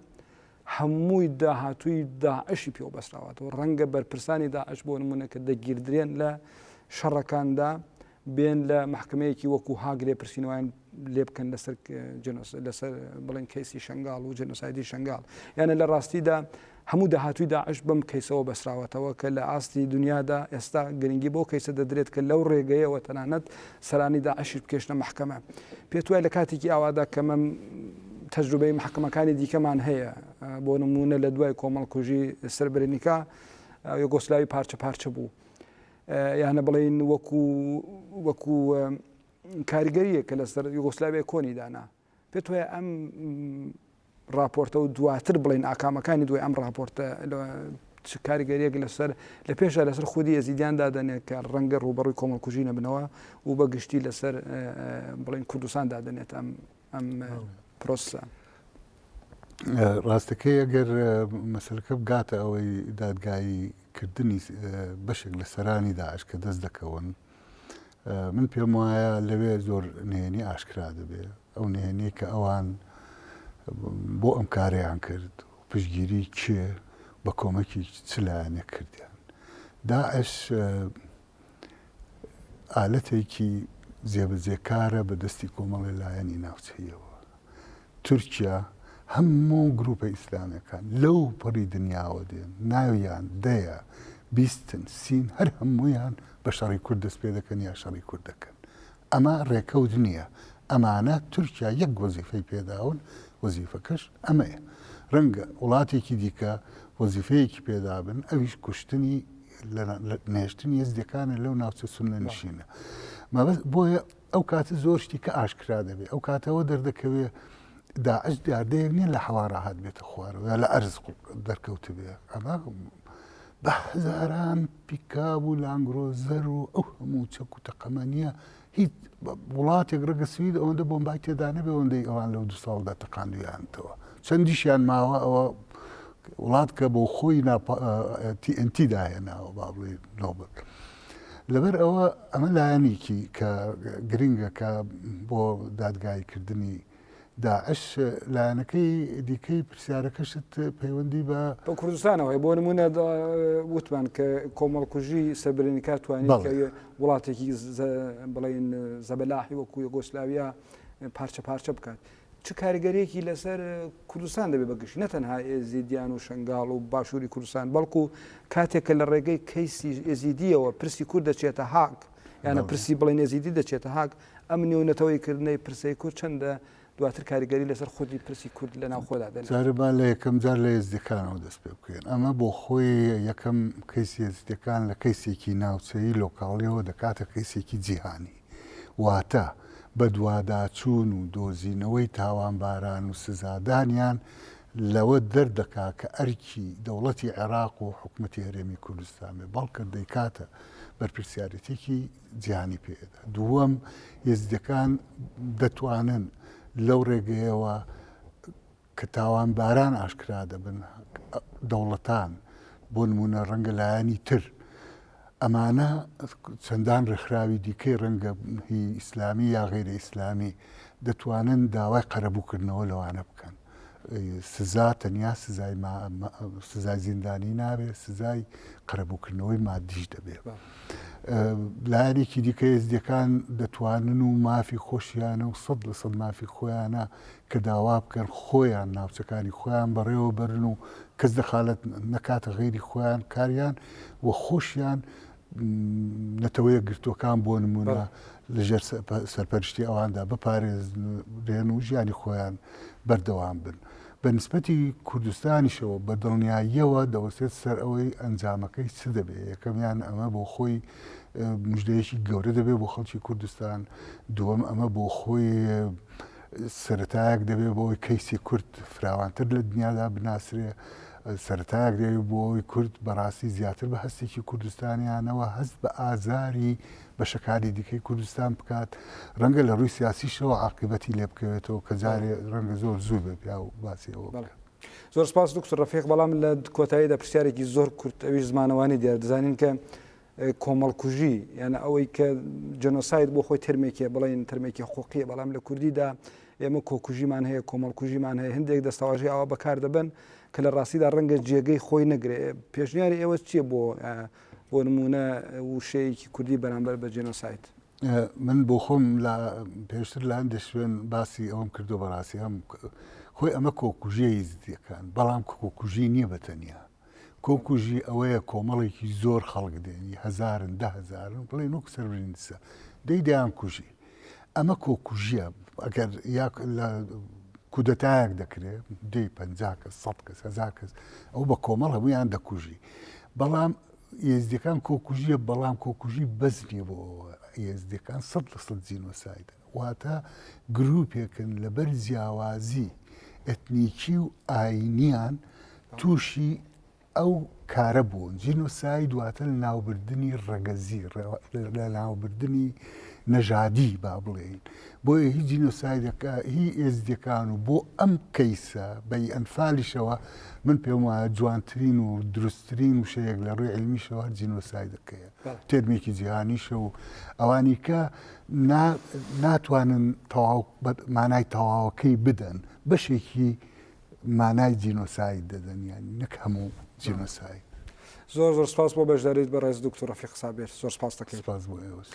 هەمووی داهاتووی داعشی پێوە بەسراوەتەوە ڕەنگە بەرپرسانی داعش بۆ نمونە کە دەگیردرێن لە شەڕەکاندا بێن لە محکمەیەکی وەکو هاگرێ پرسیینەوەیان لێ بکەن لەسەر بڵێن کەیسی شنگال و جنۆسایدی شنگال یانە لە ڕاستیدا هەموو داهاتووی داعش بەم کەیسەوە بەسراوەتەوە کە لە ئاستی دنیادا ئێستا گرنگی بۆ کەیسە دەدرێت کە لەو ڕێگەیەوە تەنانەت سەرانی داعشی بکێشنە محکەمە پێت وایە لە کاتێکی ئاوادا کەمەم تەجروبەی محکەمەکانی دیکەمان هەیە بۆ نمونە لە دوای کۆمەڵکوژی سەربرینیکا یۆگۆسلاوی پارچە پارچە بوو یانە بڵین وەکو کاریگەریە کە لەسەر یۆگۆسلاوی کۆنی دانا پێت وایە ئەم راپۆرتە و دواتر بڵین ئاکامەکانی دوای ئەم راپۆرتە کاریگەریەک لەسەر لە پێشە لەسەر خودی ئێزیدیان دادەنێت کە ڕەنگە ڕوبەڕووی کۆمەڵکوژی نەبنەوە و بە گشتی لەسەر بڵین کوردستان دادەنێت ئەم پرۆسە. ڕاستەکەی ئەگەر مەسەلەکە بگاتە ئەوەی دادگایی کردنی بەشێک لە سەرانی داعش کە دەست دەکەون من پێم وایە لەوێ زۆر نهێنی ئاشکرا دەبێت ئەو نهێنی کە ئەوان بۆ ئەم کارەیان کرد پشتگیری کێ بە کۆمەکی چلایانە کردیان داعش ئالەتێکی جێبەجێکارە بە دەستی کۆمەڵی لایەنی ناوچەیەوە تورکیا هەموو گروپە ئیسلامەکان لەو پەڕی دنیاوە دێن ناویان دەیە بیستن سین هەر هەموویان بە شەڕی کورد دەست پێ دەکەن یا شەڕی کورد دەکەن ئەمە ڕێکەوت نییە ئەمانە تورکیا یەک وەزیفەی پێداون وەزیفەکەش ئەمەیە ڕەنگە وڵاتێکی دیکە وەزیفەیەکی پێدابن ئەویش کوشتنی نێشتنی هێزدەکانە لەو ناوچە سونە نشینە بۆیە ئەو کاتە زۆر شتی کە ئاشکرا دەبێت ئەو کاتەوە دەردەکەوێ داعش دیاردەیەک نییە لە حەوارەهات بێتە خوارەوە لە ئەرز دەرکەوت بێ ئەمە بە هەزاران پیکاب و لانگرۆزەر و ئەو هەموو چەک و تەقەمەنیە هیچ وڵاتێک ڕگە سوید ئەوەندە بۆمبای تێدا نەبێ ئەوەندەی ئەوان لەو دو ساڵدا تەقاندویانتەوە چەندیشیان ماوە ئەوە وڵات کە بۆ خۆی TNT داهێناوە با بڵێ نۆبل لەبەر ئەوە ئەمە لایەنێکی کە گرنگە کە بۆ دادگایکردنی داعش لایەنەکەی دیکەی پرسیارەکەشت پەیوەندی بە کوردستانەوەی بۆ نمونە وتمان کە کۆمەڵکوژی سەربرینیکا توانێت وڵاتێکی بڵین زەبەلاحی وەکو یۆگۆسلاویا پارچە پارچە بکات چ کاریگەریەکی لەسەر کوردستان دەبێت بەگشت نەتەنها ئێزیدیان و شنگاڵ و باشووری کوردستان بەڵکو کاتێککە لە ڕێگەی کەیسی ئێزیدیەوە پرسی کورد دەچێتە هاک یانە پرسی بڵین ئێزیدی دەچێتە هاک ئەم نێونەتەوەی کردنەی پرسەی کورد چەندە دواتر کاریگەری لەسەر خودی پرسی کورد لە ناو خۆدا دەن جارەبان لە یەکەم جار لە ئێزدەکانەوە دەست پێ بکەین ئەمە بۆ خۆی یەکەم کەیسی ئێزدەکان لە کەیسێکی ناوچەیی لۆکاڵیەوە دەکاتە کەیسێکی جیهانی واتە بە دوواداچوون و دۆزینەوەی تاوانباران و سزادانیان لەوە دەردەکا کە ئەرکی دەوڵەتی عێراق و حکومەتی هەرێمی کوردستانێ بەڵکە دەیکاتە بەرپرسیارەتێکی جیهانی پێدا دووەم ئێزدەکان دەتوانن لەو ڕێگەیەوە کە تاوانباران ئاشکرا دەبن دەوڵەتان بۆ نمونە ڕەنگە لایەنی تر ئەمانە چەندان ڕێکخراوی دیکەی ڕەنگە هی ئیسلامی یا غیرە ئیسلامی دەتوانن داوای قەرەبووکردنەوە لەوانە بکەن. سزا تەنیا سزای زیندانی نابێت، سزای قەرەبووکردنەوەی مادیش دەبێت. لایەنێکی دیکە ێزدیەکان دەتوانن و مافی خۆشیانە و 100% مافی خۆیانە کە داوا بکەن خۆیان ناوچەکانی خۆیان بەڕێوە بەرن و کەس دەخالت نەکاتە غیری خۆیان کاریان و خۆشیان نەتەوەیە گرتوەکان بۆ نمونە لەژێر سەرپەرشتی ئەواندا بپارێزرێن و ژیانی خۆیان بەردەوام بن. بە نسبەتی کوردستانیشەوە بە دڵنیاییەوە دەوەستێت سەر ئەوەی ئەنجامەکەی چ دەبێت. یەکەمیان ئەمە بۆ خۆی مژدەیەکی گەورە دەبێت بۆ خەڵکی کوردستان، دووەم ئەمە بۆ خۆی سەرەتایەک دەبێت بۆی کەیسی کورد فراوانتر لە دنیادا بناسرێ، سەرەتایەک دەبێت بۆی کورد بەڕاستی زیاتر بە هەستێکی کوردستانیانەوە هەست بە ئازاری بەشەکانی دیکەی کوردستان بکات، ڕەنگە لە ڕووی سیاسیشەوە عاقبەتی لێ بکەوێتەوە کە جارێ ڕەنگە زۆر زوو بێ پیا و باسیەوە. زۆر سپاس دکتۆر ڕەفیق. بەڵام لە کۆتاییدا پرسیارێکی زۆر کورت ئەویش زمانەوانی دیار دەزانین کە کۆمەڵکوژی یانە ئەوەی کە جەنۆساید بۆ خۆی ترمێکیە بڵین ترمێکی حقوقیە، بەڵام لە کوردیدا ئێمە کۆکوژیمان هەیە، کۆمەڵکوژیمان هەیە، هەندێک دەستەواژی ئەوە بەکار دەبن کە لە ڕاستیدا ڕەنگە جێگەی خۆی نەگرێ. پێشنیاری ئێوە چییە بۆ نمونە وشەیەکی کوردی بەرامبەر بە جێنۆساید؟ من بۆ خۆم پێشتر لە هەندێک شوێن باسی ئەوم کردو بەڕاستی هەم خۆی ئەمە کۆکوژیە زیەکان، بەڵام کۆکوژی نییە بەتەنیا. کۆکوژی ئەوەیە کۆمەڵێکی زۆر خەڵک دێنی هەزارن دەهزارن بڵێ نۆک سەربرینسە دەیدایان کوژی. ئەمە کۆکوژیە. ئەگەر لە کودەتایەک دەکرێت دەی 50 کەس 100 کەس 1000 کەس ئەو بە کۆمەڵ هەمویان دەکوژی. بەڵام ئێزدەکان کۆکوژیە، بەڵام کۆکوژی بەس نییە بۆ ئێزدەکان 100% جینۆسایدە. واتە گروپێکن لەبەر جیاوازی ئەتنیکی و ئاینیان تووشی ئەو کارە بوون. جینۆساید دواتە لە ناوبردنی ڕەگەزی، لە ناوبردنی نەژادی با بڵێین. بۆیە هیچ جینۆسایدەکە هی ئێزدەکان و بۆ ئەم کەیسە بەی ئەنفالیشەوە من پێم وایە جوانترین و دروستترین وشەیەک لە ڕووی علمیشەوە جینۆسایدەکەیە، تێرمێکی جیهانیشە و ئەوانی کە ناتوانن مانای تەواوەکەی بدەن بەشێکی مانای جینۆساید دەدەن، یانی نەک هەموو جینۆساید. زۆر سپاس بۆ بەشداریت بەڕێز دکتۆر ڕەفیق سابر. زۆر سپاس دەکەین. سپاس بۆ ئێوەش.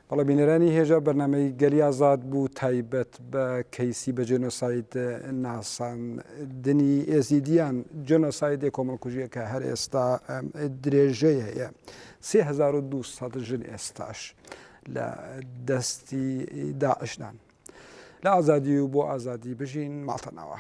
بەڵێ بینەرانی هێژە بەرنامەی گەلی ئازاد بوو تایبەت بە کەیسی بە جێنۆساید ناساندنی ئێزیدیان. جێنۆسایدێک کۆمەڵکوژیە کە هەر ئێستا درێژەی هەیە. 3200 ژن ئێستاش لە دەستی داعشدان. لە ئازادی و بۆ ئازادی بژین ماڵتەنەوە.